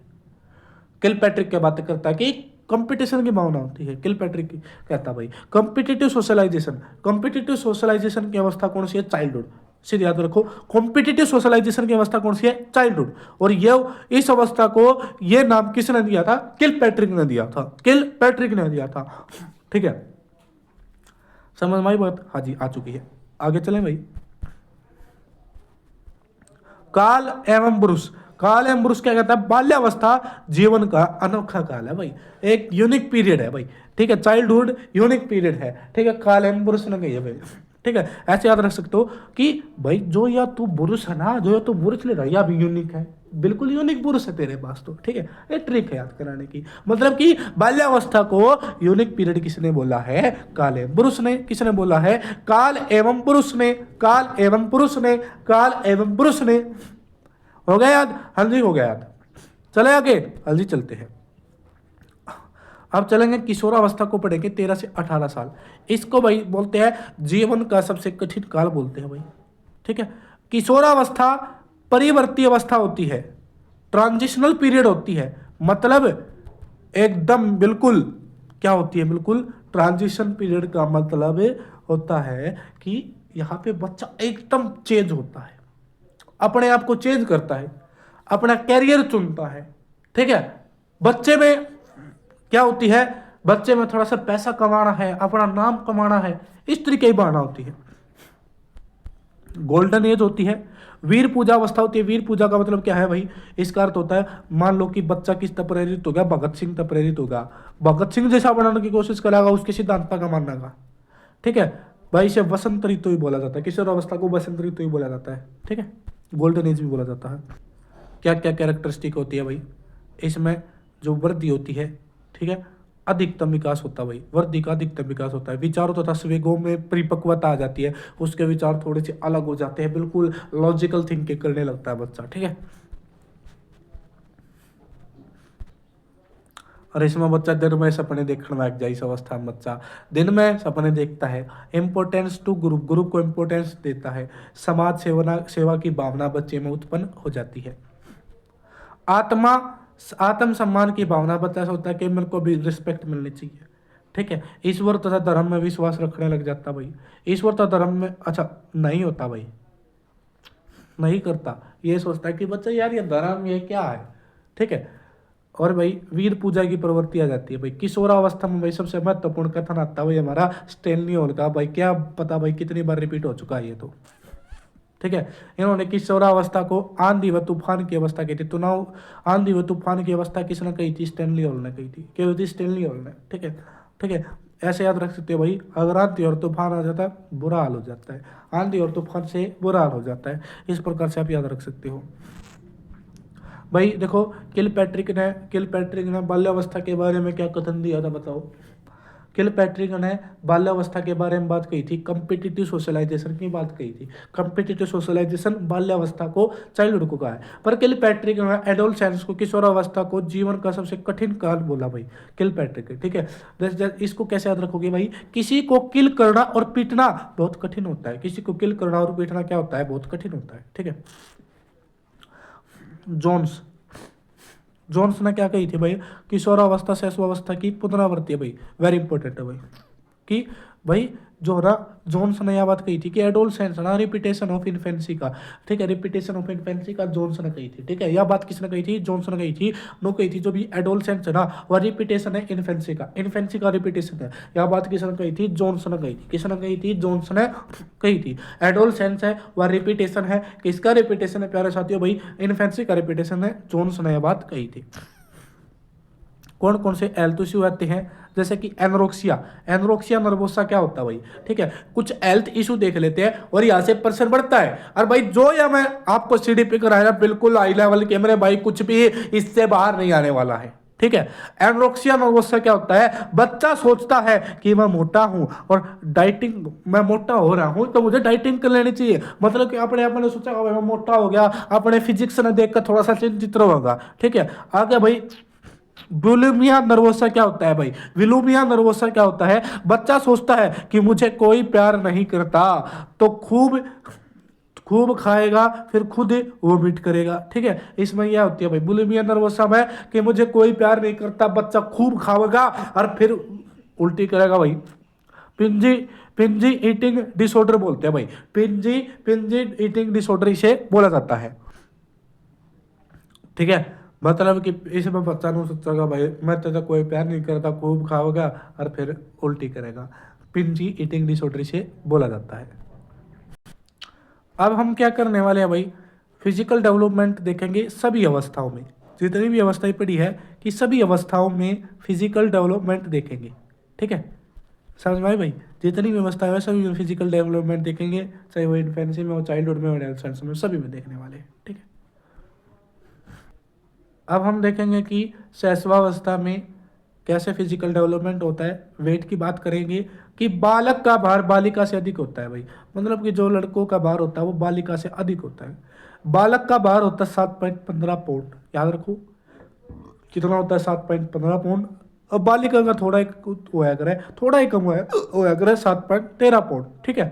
किलपैट्रिक क्या बात करता है कि कंपटीशन की भावना होती है। किलपैट्रिक कहता भाई कंपिटिटिव सोशलाइजेशन, कंपिटिटिव सोशलाइजेशन की अवस्था कौन सी है? चाइल्डहुड। सीधे याद रखो, कॉम्पिटिटिव सोशलाइजेशन की अवस्था कौन सी है? चाइल्डहुड। और ये इस अवस्था को ये नाम किसने दिया था? किलपैट्रिक ने दिया था, किलपैट्रिक ने दिया था, ठीक है, समझ में आई बात? हाँ जी आ चुकी है। आगे चलें भाई। काल एवं ब्रुस, काल एवं ब्रुस क्या कहता है? बाल्यावस्था जीवन का अनोखा काल है भाई, एक यूनिक पीरियड है भाई, ठीक है, चाइल्डहुड यूनिक पीरियड है, ठीक है, काल एवं ब्रुस ने कही है भाई, ठीक है। ऐसे याद रख सकते हो कि भाई जो या तू बुरुष है ना, जो या तू बुरुष ले रहा है, या भी यूनिक है, बिल्कुल यूनिक बुरुष है तेरे पास, तो ठीक है, ये ट्रिक है याद कराने की। मतलब कि बाल्यावस्था को यूनिक पीरियड किसने बोला है? काल एवं पुरुष ने। किसने बोला है? काल एवं पुरुष ने, काल एवं पुरुष ने, काल एवं पुरुष ने। हो गया याद? हाँ जी हो गया याद। चले आगे, जल्दी चलते हैं। अब चलेंगे किशोरावस्था को, पढ़ेंगे 13 से 18 साल। इसको भाई बोलते हैं जीवन का सबसे कठिन काल बोलते हैं भाई, ठीक है। किशोरावस्था परिवर्ती अवस्था होती है, ट्रांजिशनल पीरियड होती है, मतलब एकदम बिल्कुल क्या होती है? बिल्कुल ट्रांजिशन पीरियड का मतलब होता है कि यहाँ पे बच्चा एकदम चेंज होता है, अपने आप को चेंज करता है, अपना कैरियर चुनता है, ठीक है। बच्चे में क्या होती है? बच्चे में थोड़ा सा पैसा कमाना है, अपना नाम कमाना है, इस तरीके की भावना होती है। गोल्डन एज होती है, वीर पूजा अवस्था होती है। वीर पूजा का मतलब क्या है भाई? इसका अर्थ होता है, मान लो कि बच्चा किस तक प्रेरित हो गया? भगत सिंह तक प्रेरित होगा, भगत सिंह जैसा बनाने की कोशिश करेगा, उसके सिद्धांत का मानना का, ठीक है भाई। इसे वसंत ऋतु ही बोला जाता है, किशोर अवस्था को वसंत ऋतु ही बोला जाता है, ठीक है, गोल्डन एज भी बोला जाता है। क्या क्या कैरेक्टरिस्टिक होती है भाई इसमें? जो वृद्धि होती है, ठीक है, अधिकतम विकास होता है भाई, वृद्धि का अधिकतम विकास होता है। विचारों तथा संवेगों में परिपक्वता आ जाती है, उसके विचार थोड़े से अलग हो जाते हैं, बिल्कुल लॉजिकल थिंकिंग करने लगता है बच्चा, ठीक है। और इसमें बच्चा दिन में सपने देखने लग जाए, इस अवस्था में बच्चा दिन में सपने देखता है। इम्पोर्टेंस टू ग्रुप, ग्रुप को इम्पोर्टेंस देता है। समाज सेवा की भावना बच्चे में उत्पन्न हो जाती है। आत्म सम्मान की भावना बच्चा सोचता है कि मेरे को भी रिस्पेक्ट मिलनी चाहिए, ठीक है। ईश्वर तथा धर्म में विश्वास रखने लग जाता भाई। ईश्वर तथा धर्म में अच्छा नहीं होता भाई, नहीं करता, ये सोचता है कि बच्चा यार ये धर्म ये क्या है, ठीक है। और भाई वीर पूजा की प्रवृत्ति आ जाती है भाई। किशोरावस्था में भाई सबसे महत्वपूर्ण कथन आता है भाई हमारा स्टेनली हॉल का, भाई क्या पता भाई कितनी बार रिपीट हो चुका है ये तो, ठीक है। इन्होंने किशोरावस्था को आंधी व तूफान की अवस्था कही थी। तनाव आंधी व तूफान की अवस्था किसने कही थी? स्टेनली हॉल ने कही थी, कही थी स्टेनली हॉल ने, ठीक है, ठीक है। ऐसे याद रख सकते हो भाई, अगर आंधी और तूफान आ जाता है बुरा हाल हो जाता है, आंधी और तूफान से बुरा हाल हो जाता है, इस प्रकार से आप याद रख सकते हो भाई। देखो किलपैट्रिक ने बाल्यावस्था के बारे में क्या कथन दिया था बताओ? किलपैट्रिक ने बाल्यावस्था के बारे में बात कही थी, कंपिटिटिव सोशलाइजेशन की बात कही थी। कंपिटिटिव सोशलाइजेशन बाल्यावस्था को, चाइल्डहुड को कहा है, पर किलपैट्रिक ने एडोलसेंस को, किशोरावस्था को जीवन का सबसे कठिन काल बोला भाई किलपैट्रिक, ठीक है। इसको कैसे याद रखोगे भाई? किसी को किल करना और पीटना बहुत कठिन होता है, किसी को किल करना और पीटना क्या होता है? बहुत कठिन होता है, ठीक है। जोन्स ने क्या कही थी भाई? किशोरावस्था शैशवावस्था की पुनरावृत्ति है भाई, वेरी इंपॉर्टेंट है भाई। कि भाई जो ना जॉनसन ने यह बात कही थी कि एडोलसेंस ना रिपीटेशन ऑफ इन्फेंसी का, ठीक है, रिपीटेशन ऑफ इन्फेंसी का जॉनसन ने कही थी, ठीक है, यह बात किसने कही थी, जॉनसन ने कही थी। नो कही थी जो भी एडोलसेंस है ना वह रिपीटेशन है इन्फेंसी का रिपीटेशन है, यह बात किसने कही थी, जॉनसन ने कही थी, किसने कही थी, जॉनसन ने कही थी। एडोलसेंस है वह रिपीटेशन है, किसका रिपीटेशन है प्यारे साथियों, भाई इन्फेंसी का रिपीटेशन है, जॉनसन ने यह बात कही थी। कौन कौन से हेल्थ इश्यू आते हैं, जैसे कि एनरोक्सिया नर्वोसा क्या होता है भाई, ठीक है, कुछ हेल्थ इशू देख लेते हैं और यहाँ से पर्सन बढ़ता है। और भाई जो या मैं आपको सीढ़ी पे कराया बिल्कुल हाई लेवल के मेरे भाई, कुछ भी इससे बाहर नहीं आने वाला है, ठीक है। एनरोक्सिया नर्वोसा क्या होता है, बच्चा सोचता है कि मैं मोटा हूं और डाइटिंग, मैं मोटा हो रहा हूं तो मुझे डाइटिंग कर लेनी चाहिए, मतलब कि अपने आप ने सोचा मैं मोटा हो गया, अपने फिजिक्स ने देखकर थोड़ा सा चिंतित होगा, ठीक है। आगे भाई बुलिमिया नर्वोसा क्या होता है भाई, विलुमिया नर्वोसा क्या होता है, बच्चा सोचता है कि मुझे कोई प्यार नहीं करता तो खूब खूब खाएगा फिर खुद वोमिट करेगा, ठीक है, इसमें यह होती है भाई बुलिमिया नर्वोसा में कि मुझे कोई प्यार नहीं करता, बच्चा खूब खाएगा और फिर उल्टी करेगा भाई। पिंजी पिंजी ईटिंग डिसऑर्डर बोलते हैं भाई, पिंजी पिंजी ईटिंग डिसऑर्डर इसे बोला जाता है, ठीक है। मतलब कि इसमें बच्चा नहीं सोचेगा भाई मैं तो कोई प्यार नहीं करता, खूब खाओगा और फिर उल्टी करेगा, पिंजी ईटिंग डिसऑर्डर इसे बोला जाता है। अब हम क्या करने वाले हैं भाई, फिजिकल डेवलपमेंट देखेंगे सभी अवस्थाओं में, जितनी भी अवस्थाएं पड़ी है कि सभी अवस्थाओं में फिजिकल डेवलपमेंट देखेंगे, ठीक है, समझ में आई भाई, जितनी भी अवस्थाएं है सभी में फिजिकल डेवलपमेंट देखेंगे, चाहे वो इन्फेंसी में हो, चाइल्डहुड में हो, एडोलेसेंस में, सभी में देखने वाले हैं, ठीक है। अब हम देखेंगे कि शैशवावस्था में कैसे फिजिकल डेवलपमेंट होता है, वेट की बात करेंगे कि बालक का भार बालिका से अधिक होता है भाई, मतलब कि जो लड़कों का भार होता है वो बालिका से अधिक होता है। बालक का भार होता है 7.15 पाउंड, याद रखो कितना होता है, 7.15 पाउंड। अब बालिका का थोड़ा एक होया करे, थोड़ा ही कम होया करे 7.13 पाउंड, ठीक है।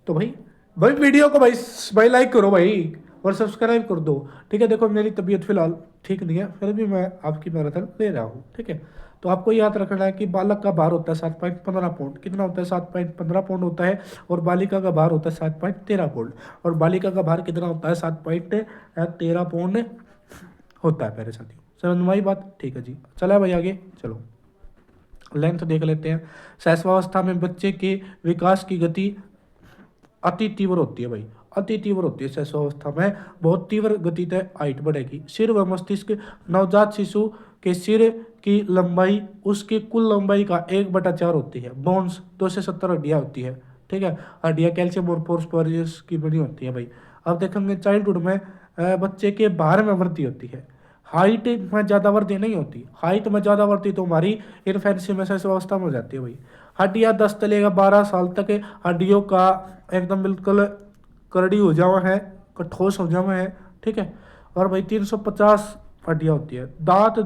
तो भाई भाई वीडियो को भाई भाई लाइक करो भाई और सब्सक्राइब कर दो, ठीक है। देखो मेरी तबीयत फिलहाल ठीक नहीं है, फिर भी मैं आपकी मैराथन ले रहा हूँ, ठीक है। तो आपको याद रखना है कि बालक का भार होता है 7.15 पाउंड, कितना होता है 7.15 पाउंड होता है, और बालिका का भार होता है 7.13 पाउंड, और बालिका का भार कितना होता है 7.13 पाउंड होता है मेरे साथियों, समझ में आई बात, ठीक है जी। चला भाई आगे चलो, लेंथ देख लेते हैं। शैशवावस्था में बच्चे के विकास की गति अति तीव्र होती है भाई, अति तीव्र होती है शैशवावस्था में, बहुत तीव्र गति से हाइट बढ़ेगी। सिर व मस्तिष्क, नवजात शिशु के सिर की लंबाई उसकी कुल लंबाई का 1/4 होती है। बोन्स 270 हड्डियाँ होती है, ठीक है, हड्डियाँ कैल्शियम और फॉस्फोरस की बनी होती है भाई। अब देखेंगे चाइल्डहुड में बच्चे के भार में वृद्धि होती है, हाइट में ज़्यादा वृद्धि नहीं होती, हाइट में ज़्यादा वृद्धि तो हमारी इन्फेंसी में शैशवावस्था में हो जाती है भाई। हड्डियाँ 10 से लेकर 12 साल तक हड्डियों का एकदम बिल्कुल करड़ी हो जावा है, कठोस हो जावा है, ठीक है। और भाई 350 हड्डियाँ होती है। दांत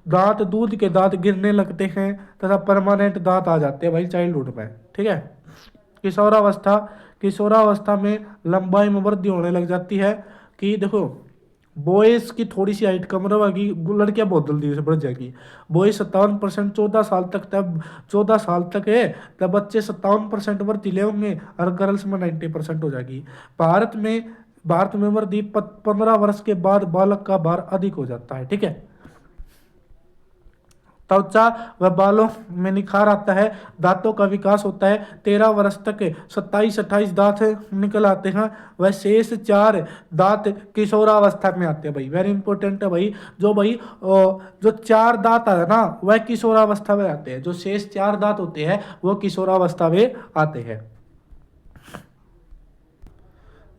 दांत दूध के दांत गिरने लगते हैं तथा परमानेंट दांत आ जाते हैं भाई चाइल्डहुड में, ठीक है। किशोरावस्था, किशोरावस्था में लंबाई में वृद्धि होने लग जाती है कि देखो बॉयज की थोड़ी सी हाइट कम रहेगी, लड़कियां बहुत जल्दी से बढ़ जाएगी। बॉयज 57% 14 साल तक, तब 14 साल तक है तब बच्चे 57% वृद्धि ले होंगे, और गर्ल्स में 90% हो जाएगी। भारत में वृद्धि 15 वर्ष के बाद बालक का भार अधिक हो जाता है, ठीक है। त्वचा व बालों में निखार आता है, दांतों का विकास होता है, 13 वर्ष तक 27-28 दांत निकल आते हैं, वह शेष 4 दांत किशोरावस्था में आते हैं भाई, वेरी इंपॉर्टेंट है भाई। जो भाई जो 4 दांत है ना वह किशोरावस्था में आते हैं, जो शेष 4 दांत होते हैं वो किशोरावस्था में आते हैं।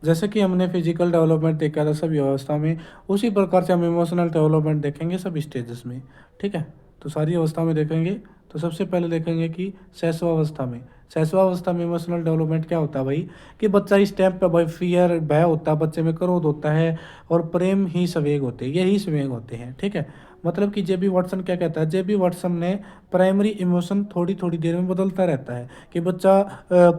जैसे कि हमने फिजिकल डेवलपमेंट देखा था सभी अवस्था में, उसी प्रकार से हम इमोशनल डेवलपमेंट देखेंगे सब स्टेजेस में, ठीक है। तो सारी अवस्था में देखेंगे, तो सबसे पहले देखेंगे कि शैशवावस्था में, शैशवावस्था में इमोशनल डेवलपमेंट क्या होता है भाई, कि बच्चा इस टाइम पे भाई फियर भय होता है, बच्चे में क्रोध होता है और प्रेम ही संवेग होते हैं, यही संवेग होते हैं, ठीक है। मतलब कि जेबी वाटसन क्या कहता है, जेबी वाटसन ने प्राइमरी इमोशन थोड़ी थोड़ी देर में बदलता रहता है, कि बच्चा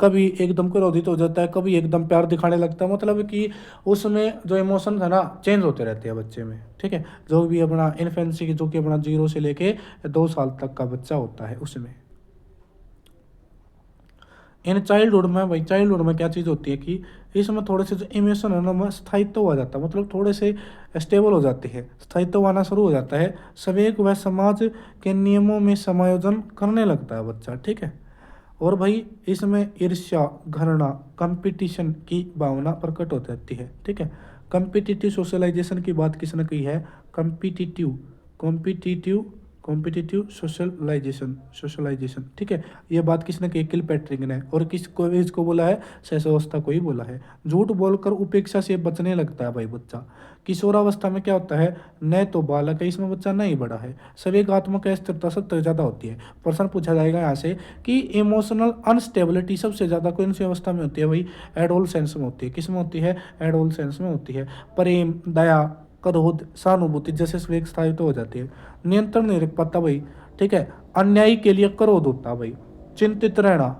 कभी एकदम क्रोधित हो जाता है, कभी एकदम प्यार दिखाने लगता है, मतलब कि उसमें जो इमोशन है ना चेंज होते रहते हैं बच्चे में, ठीक है। जो भी अपना इन्फेंसी जो कि अपना 0 से लेके 2 साल तक का बच्चा होता है उसमें। इन चाइल्डहुड में भाई, चाइल्डहुड में क्या चीज़ होती है कि इसमें थोड़े से जो इमोशन है ना में स्थायित्व आ जाता है, मतलब थोड़े से स्टेबल हो जाते हैं, स्थायित्व आना शुरू हो जाता है, सवेग व समाज के नियमों में समायोजन करने लगता है बच्चा, ठीक है। और भाई इसमें ईर्ष्या, घृणा, कंपटीशन की भावना प्रकट हो जाती है, ठीक है। कंपिटिटिव सोशलाइजेशन की बात किसने की है? Competitive competitive competitive socialization, socialization, ठीक है। ये बात किसने की? किलपैट्रिक ने। और किसको इसको बोला है? शैशवावस्था को ही बोला है। झूठ बोलकर उपेक्षा से बचने लगता है भाई बच्चा। किशोरावस्था में क्या होता है? न तो बालक है, इसमें बच्चा नहीं बड़ा है, संवेगात्मक स्थिरता सबसे ज़्यादा होती है। प्रश्न पूछा जाएगा यहाँ से कि इमोशनल अनस्टेबिलिटी सबसे ज़्यादा कौन सी अवस्था में होती है? भाई एडोलसेंस में होती है। किस में होती है? एडोलसेंस में होती है। प्रेम, दया, क्रोध, सहानुभूति जैसे संवेग स्थायित्व हो जाती है। नियंत्रण नहीं रख पाता भाई, ठीक है। अन्यायी के लिए क्रोध होता है भाई। चिंतित रहना,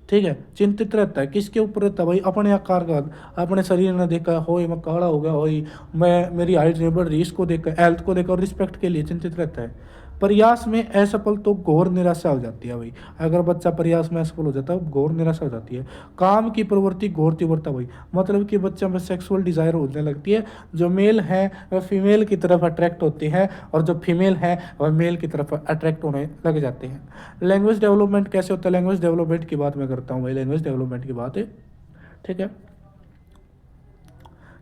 ठीक है, चिंतित रहता है। किसके ऊपर रहता है भाई? अपने आकार का, अपने शरीर ने देखा हो मैं काला हो गया हो, मैं मेरी हाइट नहीं बढ़ रही, इसको देखकर, हेल्थ को देखकर रिस्पेक्ट के लिए चिंतित रहता है। प्रयास में असफल तो घोर निराशा हो जाती है भाई। अगर बच्चा प्रयास में असफल हो जाता है घोर निराशा हो जाती है। काम की प्रवृत्ति घोर तीव्रता भाई, मतलब कि बच्चा में सेक्सुअल डिजायर होने लगती है। जो मेल है वह फीमेल की तरफ अट्रैक्ट होते हैं और जो फीमेल है वह मेल की तरफ अट्रैक्ट होने लग जाते हैं। लैंग्वेज डेवलपमेंट कैसे होता है? लैंग्वेज डेवलपमेंट की बात मैं करता हूँ भाई, लैंग्वेज डेवलपमेंट की बात है, ठीक है।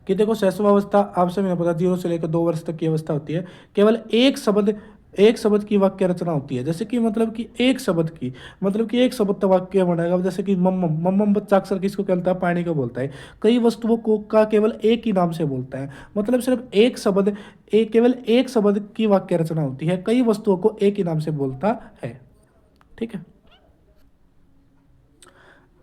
कि देखो शैशवावस्था आपसे मैंने पता 0 से लेकर 2 वर्ष तक की अवस्था होती है। केवल एक शब्द की वाक्य रचना होती है। जैसे कि मतलब कि एक शब्द की, मतलब कि एक शब्द का वाक्य बनेगा। जैसे कि मम्मम, मम्मम बच्चा अक्सर किसको कहता है? पानी को बोलता है। कई वस्तुओं को का केवल एक ही नाम से बोलता है, मतलब सिर्फ एक शब्द, केवल एक शब्द की वाक्य रचना होती है, कई वस्तुओं को एक ही नाम से बोलता है, ठीक है।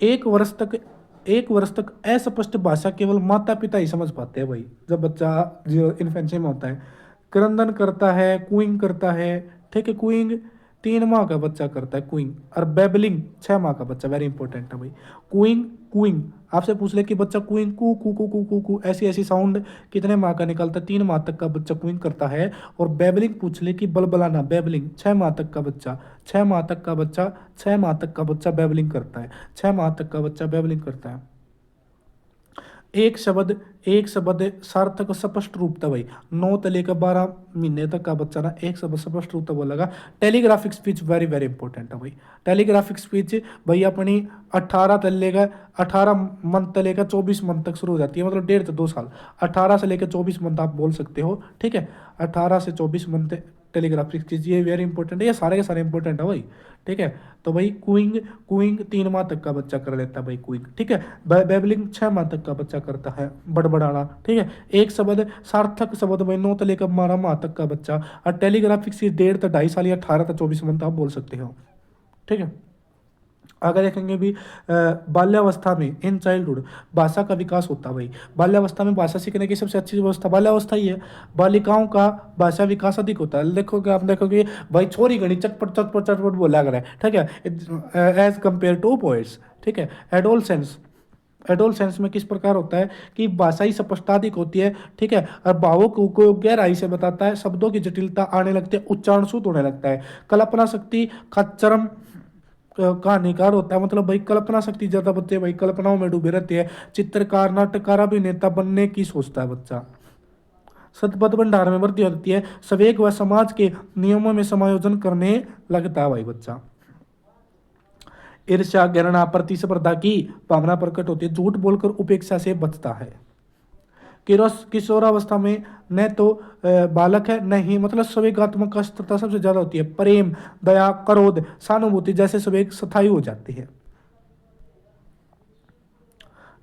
एक वर्ष तक, एक वर्ष तक अस्पष्ट भाषा केवल माता पिता ही समझ पाते हैं भाई, जब बच्चा जो इन्फेंसी में होता है। क्रंदन करता है, कुइंग करता है, ठीक है। कुइंग 3 माह का बच्चा करता है कुइंग। और बेबलिंग 6 माह का बच्चा, वेरी इंपॉर्टेंट है भाई। कुइंग, कुइंग आपसे पूछ ले कि बच्चा कुइंग कू कू कू कू कू कू ऐसी ऐसी साउंड कितने माह का निकलता है? 3 माह तक का बच्चा कुइंग करता है। और बेबलिंग पूछ ले कि बलबलाना, बेबलिंग 6 माह तक का बच्चा, 6 माह तक का बच्चा, 6 माह तक का बच्चा बेबलिंग करता है, 6 माह तक का बच्चा बेबलिंग करता है। एक शब्द, एक शब्द सार्थक स्पष्ट रूपता भाई। 9 से लेकर 12 महीने तक का बच्चा ना एक शब्द स्पष्ट रूपता बोलेगा। Telegraphic speech very very important है भाई। टेलीग्राफिक स्पीच भाई अपनी 18 से लेकर 18 मंथ से लेकर 24 मंथ तक शुरू हो जाती है, मतलब 1.5 से 2 साल। 18 से लेकर 24 मंथ आप बोल सकते हो, ठीक है। 18 से 24 मंथ टेलीग्राफिक स्पीच, ये वेरी इंपॉर्टेंट है, ये सारे के सारे इंपॉर्टेंट है भाई, ठीक है। तो भाई कुइंग, कुइंग 3 माह तक का बच्चा कर लेता है भाई कुइंग, ठीक है। बेबलिंग 6 माह तक का बच्चा करता है, बड़बड़ाना, ठीक है। एक शब्द सार्थक शब्द भाई 9 से लेकर 12 माह तक का बच्चा। और टेलीग्राफिक स्पीच 1.5 से 2.5 साल या 18 से 24 मंथ आप बोल सकते हो, ठीक है। आगे देखेंगे भी बाल्यावस्था में, इन चाइल्डहुड भाषा का विकास होता है भाई। बाल्यावस्था में भाषा सीखने की सबसे अच्छी व्यवस्था बाल्यावस्था ही है। बालिकाओं का भाषा विकास अधिक होता है। देखोगे आप, देखोगे भाई छोरी घनी चटपट चटपट चटपट बोला कर है, ठीक है, एज कंपेयर टू बॉयज, ठीक है। एडोलसेंस, एडोलसेंस में किस प्रकार होता है कि भाषाई स्पष्टता अधिक होती है, ठीक है। और भावों को गहराई से बताता है, शब्दों की जटिलता आने लगती है, उच्चारण शुद्ध होने लगता है। कल्पना शक्ति का चरम कहानीकार होता है, मतलब भाई कल्पना शक्ति ज्यादा बच्चे भाई कल्पनाओं में डूबे रहते हैं। चित्रकार, नाटककार, अभिनेता बनने की सोचता है बच्चा। सतपथ भंडार में वृद्धि होती है। सवेग व समाज के नियमों में समायोजन करने लगता है भाई बच्चा। ईर्ष्या, घृणा, प्रतिस्पर्धा की भावना प्रकट होती है। झूठ बोलकर उपेक्षा से बचता है। किशोरावस्था में न तो बालक है, न ही मतलब संवेगात्मक स्थिरता सबसे ज्यादा होती है। प्रेम, दया, क्रोध, सहानुभूति जैसे संवेग स्थायी हो जाते हैं।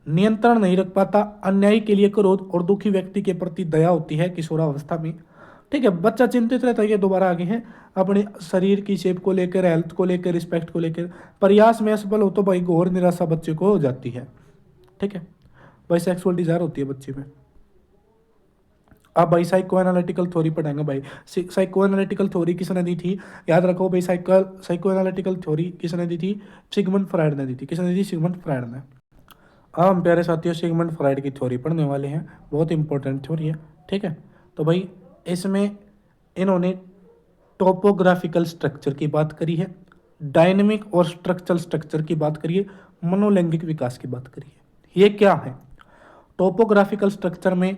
नियंत्रण नहीं रख पाता, अन्यायी के लिए क्रोध और दुखी व्यक्ति के प्रति दया होती है किशोरावस्था में, ठीक है। बच्चा चिंतित रहता है, ये दोबारा आगे हैं, अपने शरीर की शेप को लेकर, हेल्थ को लेकर, रिस्पेक्ट को लेकर। प्रयास में असफल हो तो भाई घोर निराशा बच्चे को हो जाती है, ठीक है। भाई सेक्सुअल डिजायर होती है बच्चे में। अब भाई साइको एनालिटिकल थ्योरी पढ़ेंगे भाई। साइको एनालिटिकल थ्योरी किसने दी थी? याद रखो भाई, साइको एनालिटिकल थ्योरी किसने दी थी? सिगमंड फ्राइड ने दी थी। किसने दी थी? सिगमंड फ्राइड ने। अब हम प्यारे साथियों सिगमंड फ्राइड की थ्योरी पढ़ने वाले हैं, बहुत इंपॉर्टेंट थ्योरी है, ठीक है। तो भाई इसमें इन्होंने टोपोग्राफिकल स्ट्रक्चर की बात करी है, डायनेमिक और स्ट्रक्चरल स्ट्रक्चर की बात करिए, मनोलैंगिक विकास की बात करिए। ये क्या है? टोपोग्राफिकल स्ट्रक्चर में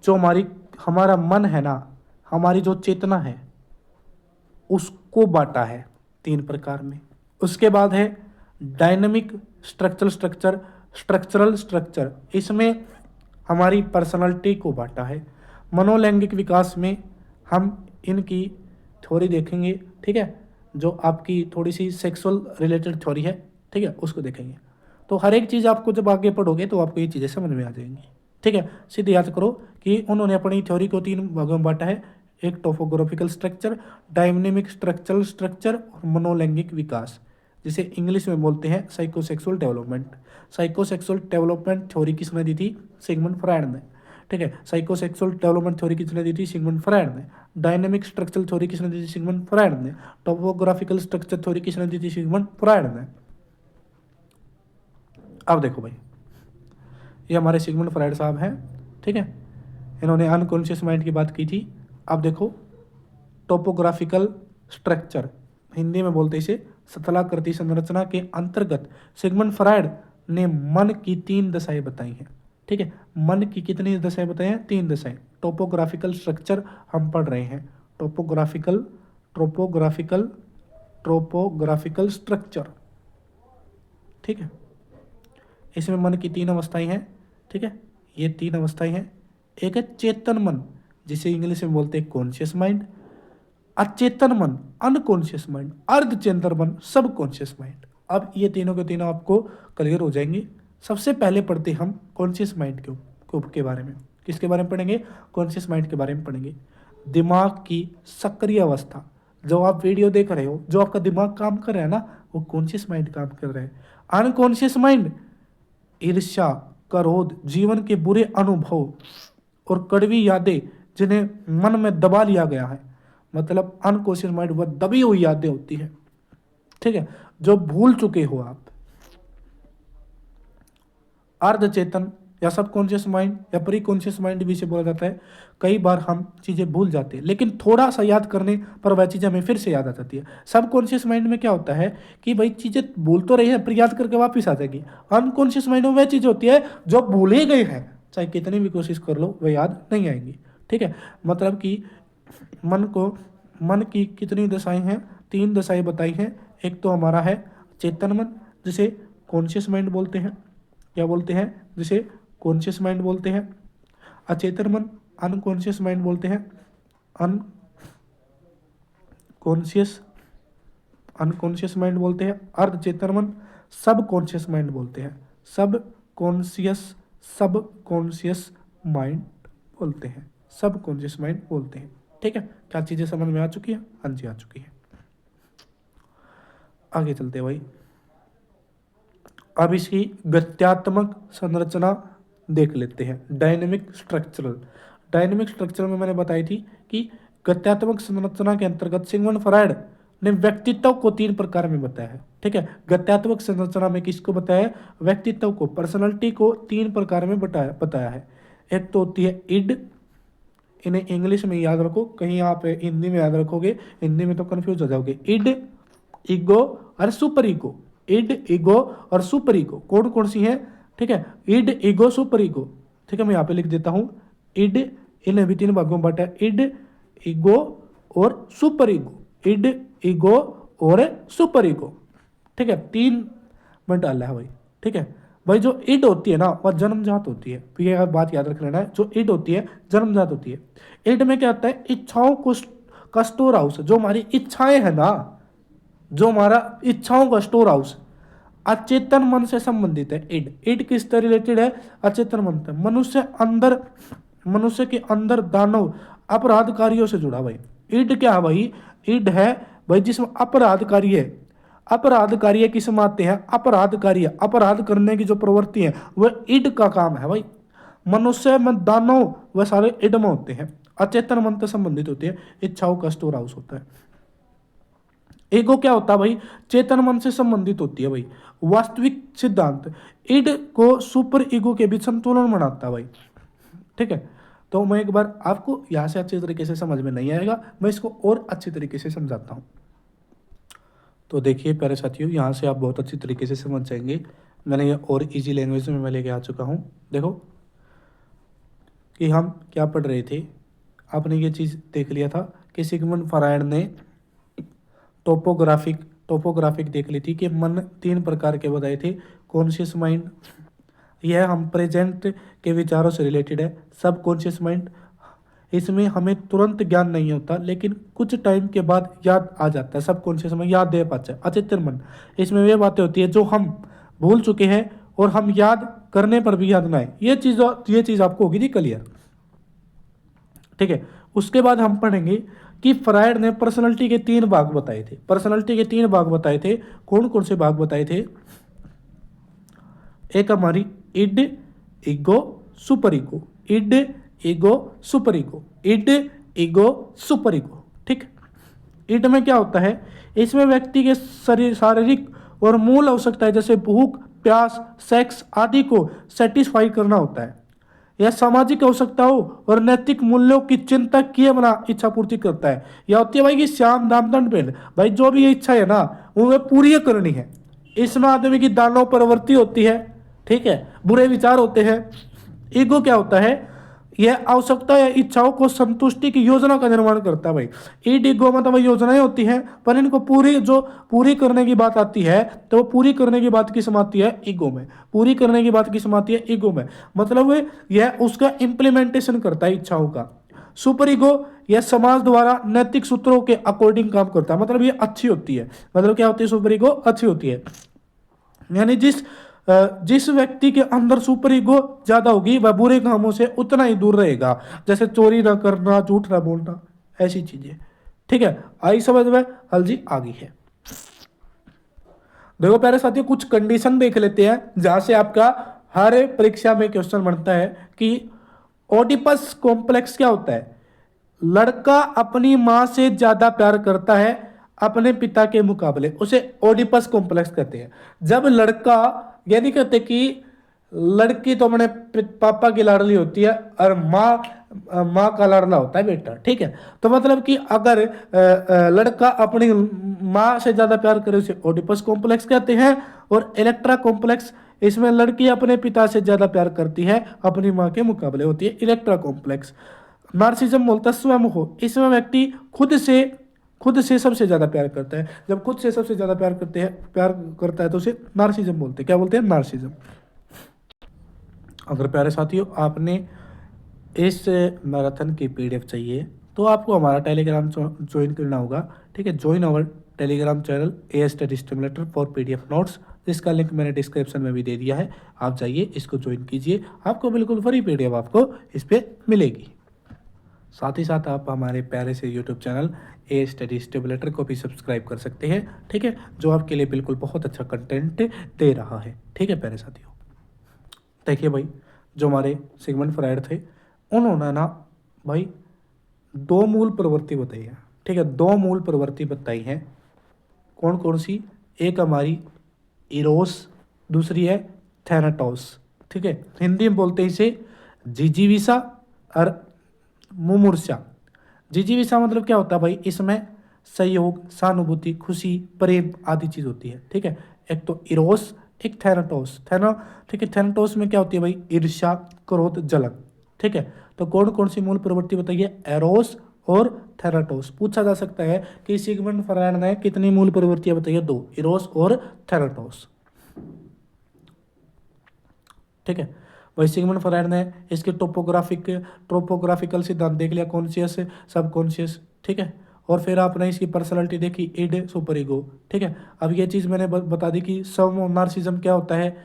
जो हमारा मन है ना, हमारी जो चेतना है, उसको बांटा है 3 प्रकार में। उसके बाद है dynamic structural structure, structural structure, इसमें हमारी पर्सनालिटी को बांटा है। मनोलैंगिक विकास में हम इनकी थ्योरी देखेंगे, ठीक है, जो आपकी थोड़ी सी सेक्सुअल रिलेटेड थ्योरी है, ठीक है, उसको देखेंगे। तो हर एक चीज़ आपको जब आगे पढ़ोगे तो आपको ये चीज़ें समझ में आ जाएंगी, ठीक है। सीधे याद करो कि उन्होंने अपनी थ्योरी को 3 भागों में बांटा है, एक topographical structure, dynamic structural structure और मनोलैंगिक विकास, जिसे इंग्लिश में बोलते हैं psychosexual development. Psychosexual development theory किसने दी थी? सिगमंड फ्रायड ने, ठीक है। साइकोसेक्सुअल डेवलपमेंट थ्योरी किसने दी थी? सिगमंड फ्रायड ने। डायनेमिक स्ट्रक्चरल थ्योरी किसने दी थी? सिगमंड फ्रायड ने। टोपोग्राफिकल स्ट्रक्चर थ्योरी किसने दी थी? सिगमंड फ्रायड ने। अब देखो भाई, ये हमारे सिगमंड फ्रायड साहब हैं, ठीक है, इन्होंने अनकॉन्शियस माइंड की बात की थी। अब देखो, टोपोग्राफिकल स्ट्रक्चर, हिंदी में बोलते इसे स्थलाकृति संरचना के अंतर्गत सिगमंड फ्रायड ने मन की 3 दशाएं बताई हैं, ठीक है। मन की कितनी दशाएं बताई हैं? 3 दशाएं। टोपोग्राफिकल स्ट्रक्चर हम पढ़ रहे हैं, टोपोग्राफिकल ट्रोपोग्राफिकल ट्रोपोग्राफिकल स्ट्रक्चर, ठीक है। इसमें मन की 3 अवस्थाएं हैं, ठीक है, ये 3 अवस्थाएं हैं। एक है चेतन मन, जिसे इंग्लिश में बोलते हैं कॉन्शियस माइंड। अचेतन मन, अनकॉन्शियस माइंड। अर्धचेतन मन, सब कॉन्शियस माइंड। अब ये तीनों के तीनों आपको क्लियर हो जाएंगे। सबसे पहले पढ़ते हम कॉन्शियस माइंड के बारे में। किसके बारे में पढ़ेंगे? कॉन्शियस माइंड के बारे में पढ़ेंगे। दिमाग की सक्रिय अवस्था, जो आप वीडियो देख रहे हो, जो आपका दिमाग काम कर रहा है ना, वो कॉन्शियस माइंड काम कर रहा है। अनकॉन्शियस माइंड, ईर्ष्या, क्रोध, जीवन के बुरे अनुभव और कड़वी यादें जिन्हें मन में दबा लिया गया है, मतलब अनकॉन्शियस माइंड वह दबी हुई यादें होती है, ठीक है, जो भूल चुके हो आप। अर्धचेतन या सबकॉन्शियस माइंड या प्री कॉन्शियस माइंड भी इसे बोला जाता है। कई बार हम चीज़ें भूल जाते हैं, लेकिन थोड़ा सा याद करने पर वह चीज़ें हमें फिर से याद आ जाती है। सबकॉन्शियस माइंड में क्या होता है कि भाई चीज़ें भूल तो रही है, फिर याद करके वापस आ जाएगी। अनकॉन्शियस माइंड में वह चीज़ होती है जो भूले गए हैं, चाहे कितनी भी कोशिश कर लो वह याद नहीं आएंगी, ठीक है। मतलब कि मन की कितनी दशाएं हैं? 3 दशाएं बताई हैं। एक तो हमारा है चेतन मन, जिसे कॉन्शियस माइंड बोलते हैं। क्या बोलते हैं? जिसे कॉन्शियस माइंड बोलते हैं। अचेतन मन, अनकॉन्शियस माइंड बोलते हैं। अनकॉन्शियस माइंड बोलते हैं। अर्धचेतन मन, सब कॉन्शियस माइंड बोलते हैं। सब कॉन्शियस माइंड बोलते हैं। सब कॉन्शियस माइंड बोलते हैं, ठीक है। क्या चीजें समझ में आ चुकी है? हाँ जी, आ चुकी है। आगे चलते हैं भाई। अब इसकी गत्यात्मक संरचना देख लेते हैं। डायनेमिक स्ट्रक्चर में मैंने बताई थी कि गत्यात्मक संरचना के अंतर्गत सिगमंड फ्रायड ने व्यक्तित्व को 3 प्रकार में बताया है, ठीक है। गत्यात्मक संरचना में किसको बताया है? व्यक्तित्व को, पर्सनालिटी को 3 प्रकार में बताया है। एक तो होती है इड, इन्हें इंग्लिश में याद रखो, कहीं आप हिंदी में याद रखोगे, हिंदी में तो कंफ्यूज हो जाओगे। इड, ईगो और सुपर ईगो। इड, ईगो और सुपर ईगो कौन कौन सी है? ठीक है, इड, ईगो, सुपर ईगो, ठीक है। मैं यहाँ पे लिख देता हूँ, इड, इन्हें भी 3 भागों में बांटा है, इड, ईगो और सुपर ईगो। इड, ईगो और सुपर ईगो, ठीक है, 3 में डाला है भाई, ठीक है। भाई जो इड होती है ना, वह जन्मजात होती है, तो ये बात याद रख लेना है। जो इड होती है जन्मजात होती है। इड में क्या होता है? इच्छाओं का स्टोर हाउस, जो हमारी इच्छाएं है ना, जो हमारा इच्छाओं का स्टोर हाउस अचेतन मन से संबंधित है। इड किससे रिलेटेड है? अचेतन मन से। मनुष्य के अंदर दानव अपराधकारियों से जुड़ा भाई। इड क्या है भाई? इड है भाई जिसमें अपराधकारी है। अपराधकारी किस में आते हैं? अपराधकारी, अपराध करने की जो प्रवृत्ति है वह इड का काम है भाई। मनुष्य में दानव वह सारे इड में होते हैं, अचेतन मन से संबंधित होते हैं, इच्छाओं का स्टोर हाउस होता है। ईगो क्या होता है भाई? चेतन मन से संबंधित होती है भाई। वास्तविक सिद्धांत इड को सुपर ईगो के बीच संतुलन बनाता है भाई, ठीक है। तो मैं एक बार आपको यहां से अच्छे तरीके से समझ में नहीं आएगा, मैं इसको और अच्छे तरीके से समझाता हूं। तो देखिए प्यारे साथियों, यहाँ से आप बहुत अच्छी तरीके से समझ जाएंगे। मैंने ये और इजी लैंग्वेज में मैं लेके आ चुका हूँ। देखो कि हम क्या पढ़ रहे थे, आपने ये चीज़ देख लिया था कि सिगमंड फ्रायड ने टोपोग्राफिक देख ली थी कि मन 3 प्रकार के बताए थे। कॉन्शियस माइंड, यह हम प्रेजेंट के विचारों से रिलेटेड है। सब कॉन्शियस माइंड, इसमें हमें तुरंत ज्ञान नहीं होता लेकिन कुछ टाइम के बाद याद आ जाता है। सब कॉन्शियस माइंड याद दे पाता है। अचेतन मन, इसमें वे बातें होती है जो हम भूल चुके हैं और हम याद करने पर भी याद ना आए। ये चीज़ आपको होगी थी क्लियर, ठीक है। उसके बाद हम पढ़ेंगे कि फ्रायड ने पर्सनालिटी के 3 भाग बताए थे। पर्सनालिटी के 3 भाग बताए थे। कौन कौन से भाग बताए थे? एक हमारी id, ego, super ego. Id, ego, super ego. Id, ego, super ego, ठीक। इड में क्या होता है? इसमें व्यक्ति के शारीरिक और मूल आवश्यकताएं जैसे भूख, प्यास, सेक्स आदि को सेटिस्फाई करना होता है। यह सामाजिक आवश्यकताओं और नैतिक मूल्यों की चिंता किए बिना इच्छा पूर्ति करता है। यह होती है भाई कि श्याम दाम दंड भेद, भाई जो भी ये इच्छा है ना वो पूरी करनी है। इसमें आदमी की दानव प्रवृत्ति होती है, ठीक है, बुरे विचार होते हैं। ईगो क्या होता है? यह आवश्यकता या इच्छाओं को संतुष्टि की योजना का निर्माण करता है। भाई ईड ईगो मतलब योजनाएं होती हैं, पर इनको पूरी करने की बात आती है तो वो पूरी करने की बात किस में आती है? ईगो में। पूरी करने की बात किस में आती है? ईगो में। मतलब यह उसका इंप्लीमेंटेशन करता है इच्छाओं का। सुपर ईगो यह समाज द्वारा नैतिक सूत्रों के अकॉर्डिंग काम करता है। मतलब ये अच्छी होती है। मतलब क्या होती है? सुपर ईगो अच्छी होती है। यानी जिस व्यक्ति के अंदर सुपर ईगो ज्यादा होगी वह बुरे कामों से उतना ही दूर रहेगा। जैसे चोरी ना करना, झूठ ना बोलना, ऐसी चीजें, ठीक है। आई समझ में? हल जी आ गई है। देखो प्यारे साथियों, कुछ कंडीशन देख लेते हैं जहां से आपका हर परीक्षा में क्वेश्चन बनता है कि ओडिपस कॉम्प्लेक्स क्या होता है? लड़का अपनी मां से ज्यादा प्यार करता है अपने पिता के मुकाबले, उसे ओडिपस कॉम्प्लेक्स कहते हैं। जब लड़का, ये नहीं कहते कि लड़की तो अपने पापा की लाडली होती है और माँ का लाडला होता है बेटा, ठीक है। तो मतलब कि अगर लड़का अपनी माँ से ज्यादा प्यार करे उसे ओडिपस कॉम्प्लेक्स कहते हैं। और इलेक्ट्रा कॉम्प्लेक्स, इसमें लड़की अपने पिता से ज्यादा प्यार करती है अपनी माँ के मुकाबले, होती है इलेक्ट्रा कॉम्प्लेक्स। नार्सिज्म बोलता है स्वयं हो, इसमें व्यक्ति खुद से सबसे ज्यादा प्यार करता है। जब खुद से सबसे ज्यादा प्यार करता है तो उसे नार्सिज्म बोलते हैं। क्या बोलते हैं? नार्सिज्म। अगर प्यारे साथियों आपने इस मैराथन की पीडीएफ चाहिए तो आपको हमारा टेलीग्राम ज्वाइन करना होगा, ठीक है। Join our Telegram channel A study stimulator for PDF notes, जिसका लिंक मैंने डिस्क्रिप्शन में भी दे दिया है। आप जाइए, इसको ज्वाइन कीजिए, आपको बिल्कुल फ्री पीडीएफ आपको इस पर मिलेगी। साथ ही साथ आप हमारे प्यारे से यूट्यूब चैनल ए स्टडी स्टिमुलेटर को भी सब्सक्राइब कर सकते हैं, ठीक है, जो आपके लिए बिल्कुल बहुत अच्छा कंटेंट दे रहा है, ठीक है प्यारे साथियों। देखिए भाई, जो हमारे सिगमंड फ्रायड थे, उन्होंने ना भाई 2 मूल प्रवृत्ति बताई है, ठीक है। 2 मूल प्रवृत्ति बताई हैं। कौन कौन सी? एक हमारी इरोस, दूसरी है थैनाटोस, ठीक है। हिंदी में बोलते हैं इसे जिजीविसा और मुमूर्षा। जिजीविसा मतलब क्या होता है भाई? इसमें सहयोग, सहानुभूति, खुशी, प्रेम आदि चीज होती है, ठीक है। एक तो इरोस, एक थैनाटोस। ठीक है। थैनाटोस में क्या होती है भाई? ईर्ष्या, क्रोध, जलन, ठीक है। तो कौन कौन सी मूल प्रवृत्ति बताइए? एरोस और थैनाटोस। पूछा जा सकता है कि सिगमंड फ्रायड ने कितनी मूल प्रवृत्तियां बताई? 2, इरोस और थैनाटोस, ठीक है। वही सिगमंड फ्रायड ने इसके टोपोग्राफिकल सिद्धांत देख लिया, कॉन्शियस, सबकॉन्शियस, ठीक है। और फिर आपने इसकी पर्सनालिटी देखी, इड, सुपर ईगो, ठीक है। अब ये चीज़ मैंने बता दी कि सब नार्सिज्म क्या होता है।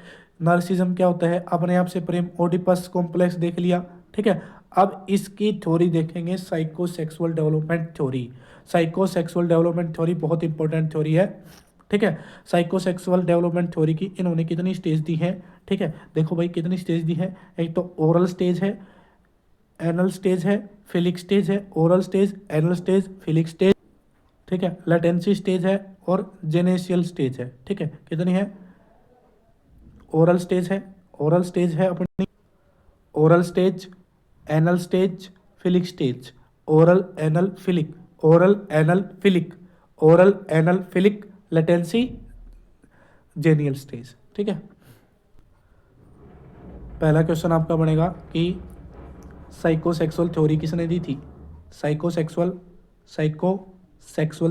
नार्सिज्म क्या होता है? अपने आप से प्रेम, ओडिपस कॉम्प्लेक्स देख लिया, ठीक है। अब इसकी थ्योरी देखेंगे, psychosexual development theory. Psychosexual development theory बहुत इंपॉर्टेंट थ्योरी है, ठीक है। साइकोसेक्सुअल डेवलपमेंट थ्योरी की इन्होंने कितनी स्टेज दी है, ठीक है। देखो भाई कितनी स्टेज दी है। एक तो ओरल स्टेज है, एनल स्टेज है, फिलिक स्टेज है। Oral stage, anal stage, philic stage, ठीक है। लेटेंसी स्टेज है और जेनेशियल स्टेज है, ठीक है। कितनी है? ओरल स्टेज है अपनी, oral stage, anal stage, philic stage. Oral anal philic, oral anal philic, oral anal phallic, latency genial stage. ठीक है, पहला क्वेश्चन आपका बनेगा कि साइकोसेक्सुअल थ्योरी किसने दी थी? साइकोसेक्सुअल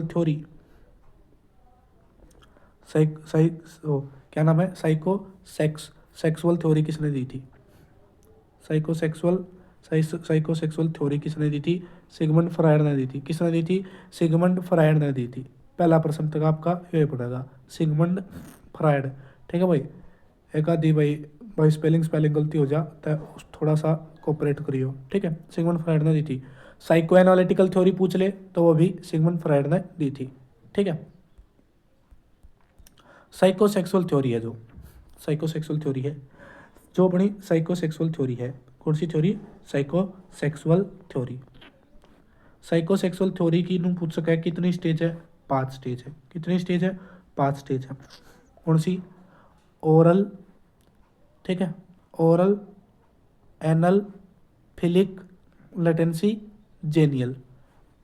थ्योरी क्या नाम है? सेक्सुअल थ्योरी किसने दी थी? साइकोसेक्सुअल थ्योरी किसने दी थी? सिगमंड फ्रायड ने दी थी। किसने दी थी? सिगमंड फ्रायड ने दी थी। पहला प्रश्न तक आपका ये पड़ेगा, सिगमंड फ्रायड। ठीक है भाई, एक आधी भाई स्पेलिंग गलती हो जा तो थोड़ा सा कोऑपरेट करियो। ठीक है, सिगमंड फ्रायड ने दी थी। साइको एनालिटिकल थ्योरी पूछ ले तो वो भी सिगमंड फ्रायड ने दी थी। ठीक है, साइकोसेक्सुअल थ्योरी है जो साइकोसेक्सुअल थ्योरी है जो अपनी साइकोसेक्सुअल थ्योरी है, कौन सी theory? Psychosexual theory. Psychosexual theory की नू पूछ सका है कितनी स्टेज है? 5 स्टेज है। कितनी स्टेज है? 5 स्टेज है। कौन सी? ओरल, ठीक है, oral, anal, phallic, latency, genital.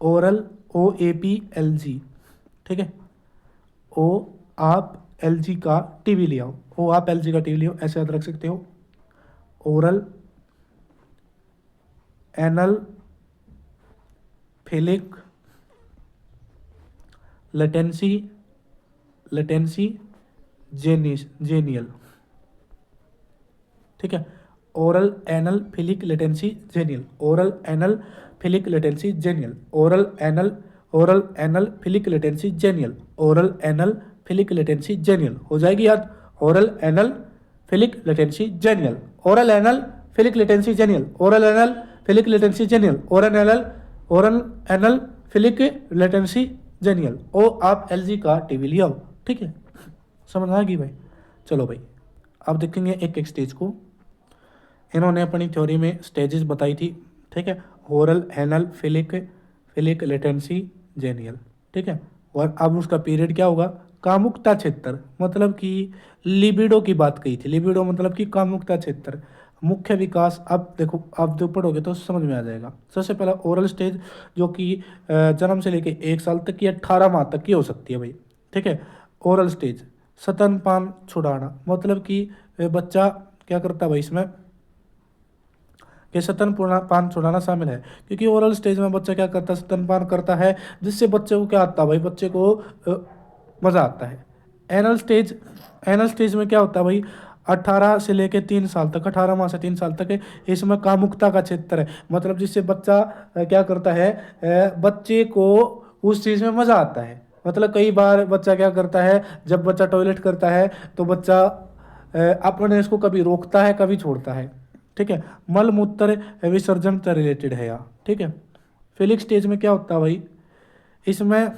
Oral OAPLG। ठीक है, ओ आप LG का टीवी ले आओ, ओ आप LG का टीवी ले आओ, ऐसे याद रख सकते हो। Oral, anal, phallic, latency genital. ठीक है, oral, anal, phallic, latency, genital. Oral, anal, phallic, latency, genital. Oral, anal, phallic, latency, genital. Oral, anal, phallic, latency, genital. हो जाएगी याद? Oral, anal, phallic, latency, genital. Oral, anal, phallic, latency, genital. Oral, anal, phallic, latency, genital. Oral, anal, phallic, latency, genital. ओ आप LG का TV ले आओ। ठीक है, समझ आ गई भाई? चलो भाई, अब देखेंगे एक एक स्टेज को। इन्होंने अपनी थ्योरी में स्टेजेस बताई थी। ठीक है, oral, anal, phallic, latency, genital. ठीक है, और अब उसका पीरियड क्या होगा? कामुकता क्षेत्र, मतलब कि लिबिडो की बात कही थी। लिबिडो मतलब कि कामुकता क्षेत्र, मुख्य विकास। अब देखो, आप जो पढ़ोगे तो समझ में आ जाएगा। सबसे पहला ओरल स्टेज, जो कि जन्म से लेके 1 साल तक की 18 माह तक की हो सकती है भाई। ठीक है, ओरल स्टेज। स्तनपान छुड़ाना, मतलब कि बच्चा क्या करता है भाई इसमें? कि स्तनपान छुड़ाना शामिल है, क्योंकि ओरल स्टेज में बच्चा क्या करता है? स्तनपान करता है, जिससे बच्चे को क्या आता है भाई? बच्चे को मज़ा आता है। एनल स्टेज में क्या होता है भाई? 18 से लेके 3 साल तक, 18 माह से 3 साल तक है। इसमें कामुकता का क्षेत्र है, मतलब जिससे बच्चा क्या करता है? बच्चे को उस चीज़ में मज़ा आता है। मतलब कई बार बच्चा क्या करता है, जब बच्चा टॉयलेट करता है तो बच्चा अपने इसको कभी रोकता है, कभी छोड़ता है। ठीक है, मल मूत्र विसर्जन से रिलेटेड है यहाँ। ठीक है, फिलिक स्टेज में क्या होता है भाई? इसमें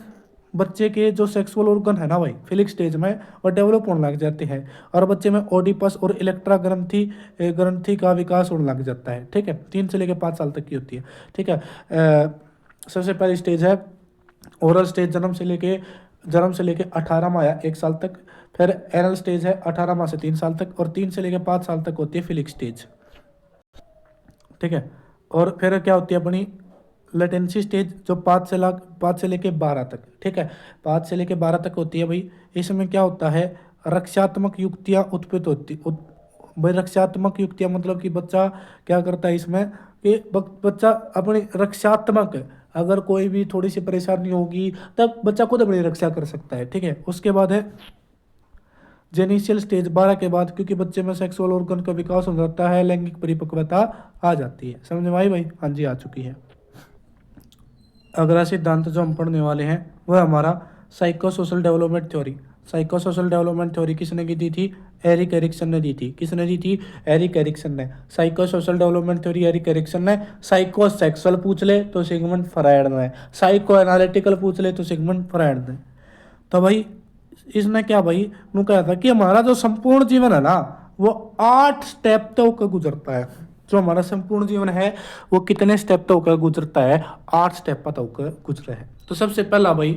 बच्चे के जो सेक्सुअल ऑर्गन है ना भाई, फिलिक स्टेज में वो डेवलप होने लग जाते हैं, और बच्चे में ओडिपस और इलेक्ट्रा ग्रंथि का विकास होने लग जाता है। ठीक है, 3 से लेकर 5 साल तक की होती है। ठीक है, सबसे पहली स्टेज है ओरल स्टेज, जन्म से लेके 18 माह या 1 साल तक। फिर एनल स्टेज है 18 माह से 3 साल तक, और 3 से लेकर 5 साल तक होती है फिलिक स्टेज। ठीक है, और फिर क्या होती है अपनी लेटेंसी स्टेज, जो 5 से लेके 12 तक। ठीक है, 5 से लेके 12 तक होती है भाई। इसमें क्या होता है? रक्षात्मक युक्तियाँ उत्पन्न होती भाई। रक्षात्मक युक्तियाँ मतलब कि बच्चा क्या करता है इसमें कि बच्चा अपनी रक्षात्मक, अगर कोई भी थोड़ी सी परेशानी होगी तब बच्चा खुद अपनी रक्षा कर सकता है। ठीक है, उसके बाद है जेनिशियल स्टेज 12 के बाद, क्योंकि बच्चे में सेक्सुअल ऑर्गन का विकास हो जाता है, लैंगिक परिपक्वता आ जाती है। समझ में आई भाई? हाँ जी, आ चुकी है। अगला सिद्धांत जो हम पढ़ने वाले हैं वह हमारा psycho social development theory. Psycho social development theory किसने की दी थी? एरिक एरिक्सन ने दी थी। किसने दी थी? एरिक एरिक्सन ने। Psycho social development theory Erik Erikson ने। साइको सेक्सुअल पूछ ले तो सिगमंड फ्रायड ने। साइको एनालिटिकल पूछ ले तो सिगमंड फ्रायड ने। तो भाई इसने क्या भाई नु कहा था कि हमारा जो संपूर्ण जीवन है ना, वो 8 स्टेप तो होकर गुजरता है। जो हमारा संपूर्ण जीवन है वो कितने स्टेप तो होकर गुजरता है? 8 स्टेप तो होकर गुजरा है। तो सबसे पहला भाई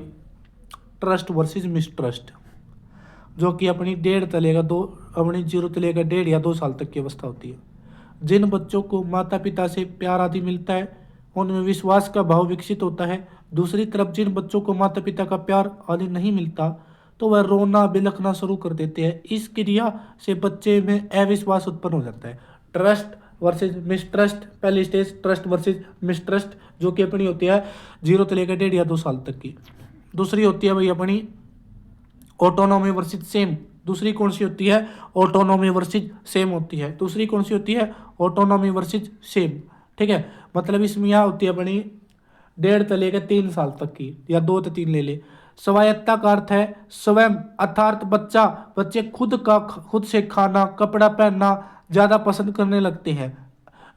ट्रस्ट वर्सेस मिसट्रस्ट, जो कि अपनी 0 से लेकर 1.5 या 2 साल तक की अवस्था होती है। जिन बच्चों को माता पिता से प्यार आदि मिलता है उनमें विश्वास का भाव विकसित होता है। दूसरी तरफ जिन बच्चों को माता पिता का प्यार आदि नहीं मिलता तो वह रोना बिलखना शुरू कर देते हैं। इस क्रिया से बच्चे में अविश्वास उत्पन्न हो जाता है। ट्रस्ट वर्सेज मिसट्रस्ट, पहली स्टेज ट्रस्ट वर्सेज मिसट्रस्ट, जो कि अपनी होती है 0 से लेकर 1.5 या 2 साल तक की। दूसरी होती है भाई अपनी ऑटोनॉमी वर्सेज सेम। दूसरी कौन सी होती है? ऑटोनॉमी वर्सेज सेम होती है। दूसरी कौन सी होती है? Autonomy versus same. ठीक है, मतलब इसमें यह होती है अपनी 1.5 से लेकर 3 साल तक की, या 2 से 3 ले ले। स्वायत्ता का अर्थ है स्वयं, अर्थात बच्चे खुद से खाना कपड़ा पहनना ज्यादा पसंद करने लगते हैं।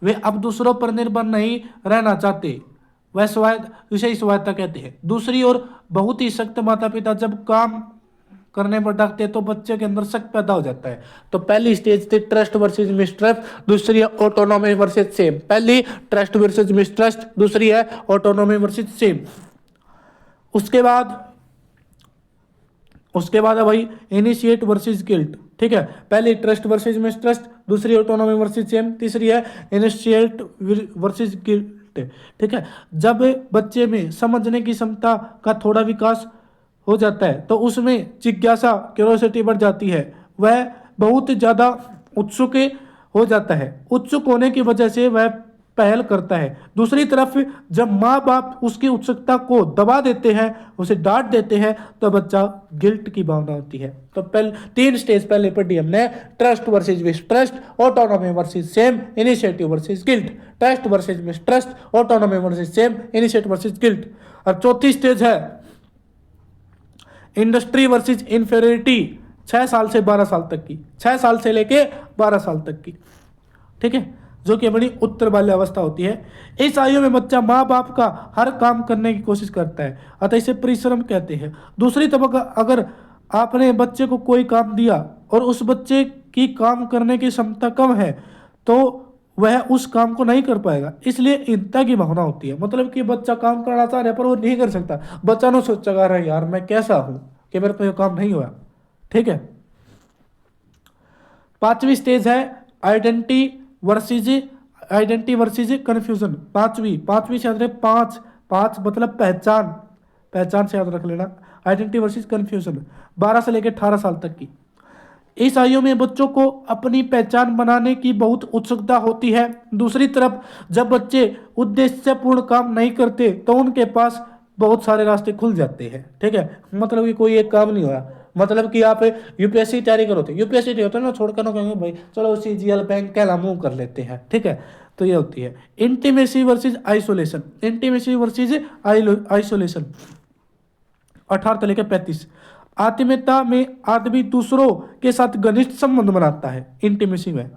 वे अब दूसरों पर निर्भर नहीं रहना चाहते, वह स्वायत्त इसे स्वायत्ता कहते हैं। दूसरी ओर बहुत ही सख्त माता पिता जब काम करने पर डांटते हैं तो बच्चे के अंदर शक पैदा हो जाता है। तो पहली स्टेज थी ट्रस्ट वर्सेज मिसट्रस्ट, दूसरी है ऑटोनॉमी वर्सेज सेम। पहली ट्रस्ट वर्सेज मिसट्रस्ट, दूसरी है ऑटोनॉमी वर्सेज सेम। उसके बाद है भाई इनिशिएट वर्सेज गिल्ट। ठीक है, पहली ट्रस्ट वर्सेज मिसट्रस्ट, दूसरी ऑटोनॉमी वर्सेज सेम, तीसरी है इनिशिएट वर्सेज गिल्ट। ठीक है, जब बच्चे में समझने की क्षमता का थोड़ा विकास हो जाता है तो उसमें जिज्ञासा क्यूरियोसिटी बढ़ जाती है, वह बहुत ज़्यादा उत्सुक हो जाता है। उत्सुक होने की वजह से वह पहल करता है। दूसरी तरफ जब माँ बाप उसकी उत्सुकता को दबा देते हैं, उसे डांट देते हैं, तो बच्चा गिल्ट की भावना होती है। तो पहले 3 स्टेज पहले पढ़ी हमने, trust versus mistrust, autonomy versus same, initiative versus guilt. Trust versus mistrust, autonomy versus same, initiative versus guilt. और चौथी स्टेज है इंडस्ट्री वर्सेज इंफेरिटी, 6 साल से 12 साल तक की, 6 साल से लेके 12 साल तक की। ठीक है, जो कि बड़ी उत्तर बाल्यावस्था होती है। इस आयु में बच्चा माँ बाप का हर काम करने की कोशिश करता है, अतः इसे परिश्रम कहते हैं। दूसरी तरफ अगर आपने बच्चे को कोई काम दिया और उस बच्चे की काम करने की क्षमता कम है तो वह उस काम को नहीं कर पाएगा, इसलिए हीनता की भावना होती है। मतलब कि बच्चा काम करना चाह रहा है पर वो नहीं कर सकता, बच्चा ना सोचेगा अरे यार मैं कैसा हूं कि मेरे को ये काम नहीं हुआ। ठीक है, 5वीं स्टेज है आइडेंटिटी वर्सेज कंफ्यूजन। पांचवी से याद रहे, पांच मतलब पहचान से याद रख लेना। आइडेंटिटी वर्सेज कंफ्यूजन 12 से लेकर 18 साल तक की। इस आयु में बच्चों को अपनी पहचान बनाने की बहुत उत्सुकता होती है। दूसरी तरफ जब बच्चे उद्देश्यपूर्ण काम नहीं करते तो उनके पास बहुत सारे रास्ते खुल जाते हैं। ठीक है, मतलब कि कोई एक काम नहीं हुआ, मतलब कि आप यूपीएससी तैयारी करो तो यूपीएससी होता है ना, छोड़कर ना कहेंगे भाई चलो सीजीएल बैंक कहला मुंह कर लेते हैं। ठीक है, तो ये होती है intimacy versus isolation. Intimacy versus isolation 18 से लेकर 35। आत्मीयता में आदमी दूसरों के साथ घनिष्ठ संबंध बनाता है इंटीमेसी में।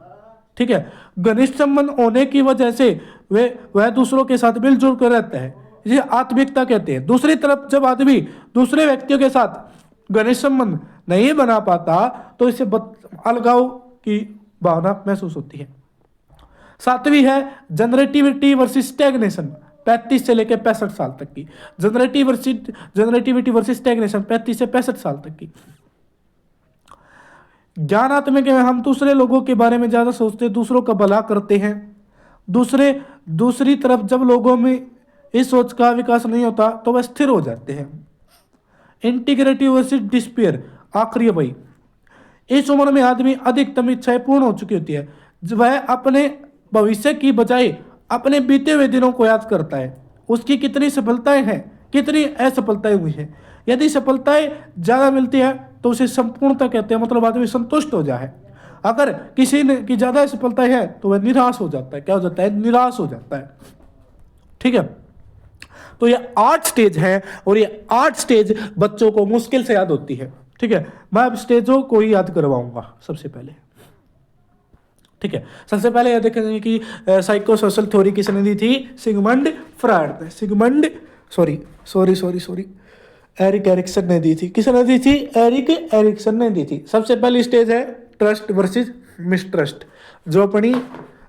ठीक है, घनिष्ठ संबंध होने की वजह से वह दूसरों के साथ मिलजुल कर रहता है, इसे आत्मिकता कहते हैं। दूसरी तरफ जब आदमी दूसरे व्यक्तियों के साथ घनिष्ठ संबंध नहीं बना पाता तो इसे अलगाव की भावना महसूस होती है। 7वीं है जनरेटिविटी वर्सेस स्टैग्नेशन, 35 से लेकर 65 साल तक की। जनरेटिविटी वर्सेस स्टैग्नेशन 35 से 65 साल तक की। ज्ञानात्मक में हम दूसरे लोगों के बारे में ज्यादा सोचते, दूसरों का भला करते हैं। दूसरी तरफ जब लोगों में इस सोच का विकास नहीं होता तो वह स्थिर हो जाते हैं। इंटीग्रेटिव वर्सेस डिस्पेयर, आखिरी है भाई। इस उम्र में आदमी अधिकतम इच्छाएं पूर्ण हो चुकी होती है, वह अपने भविष्य की बजाय अपने बीते हुए दिनों को याद करता है। उसकी कितनी सफलताएं हैं, कितनी असफलताएं हुई हैं। यदि सफलताएं ज्यादा मिलती है तो उसे संपूर्णता कहते हैं, मतलब आदमी संतुष्ट हो जाए। अगर किसी ने की ज्यादा सफलताएं है तो वह निराश हो जाता है। क्या हो जाता है? निराश हो जाता है। ठीक है, तो ये 8 स्टेज है और ये 8 स्टेज बच्चों को मुश्किल से याद होती है। ठीक है, मैं अब स्टेजों को ही याद करवाऊंगा सबसे पहले। ठीक है, सबसे पहले यह देखेंगे कि साइको सोशल थ्योरी किसने दी थी? Sigmund Freud. एरिक एरिक्सन ने दी थी। किसने दी थी? एरिक एरिक्सन ने दी थी। सबसे पहली स्टेज है ट्रस्ट वर्सेज मिसट्रस्ट, जो अपनी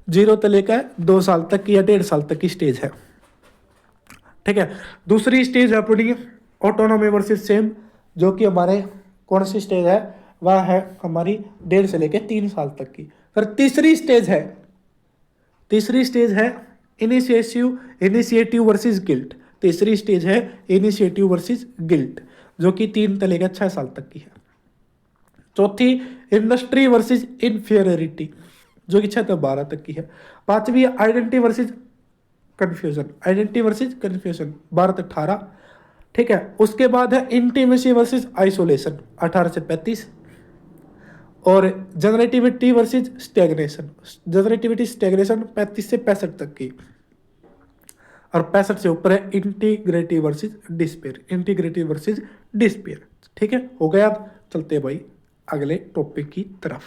0 से लेकर 2 साल तक की या 1.5 साल तक की स्टेज है। ठीक है, दूसरी स्टेज है अपनी ऑटोनॉमी वर्सेज सेम, जो कि हमारे कौन सी स्टेज है? वह है हमारी 1.5 से लेकर 3 साल तक की। फिर तीसरी स्टेज है इनिशिएटिव वर्सेस गिल्ट। तीसरी स्टेज है इनिशिएटिव वर्सेस गिल्ट, जो कि 3 तलेगा 6 साल तक की है। चौथी इंडस्ट्री वर्सेस इंफीरियरिटी, जो कि 6 से 12 तक की है। पांचवी identity versus confusion, identity versus confusion 12 से 18, ठीक है। उसके बाद है इंटीमेसी वर्सेस आइसोलेशन 18 से 35, और generativity versus stagnation, generativity stagnation 35 से 65 तक की, और 65 से ऊपर है integrity versus despair, integrity versus despair. ठीक है, हो गया। अब चलते हैं भाई अगले टॉपिक की तरफ।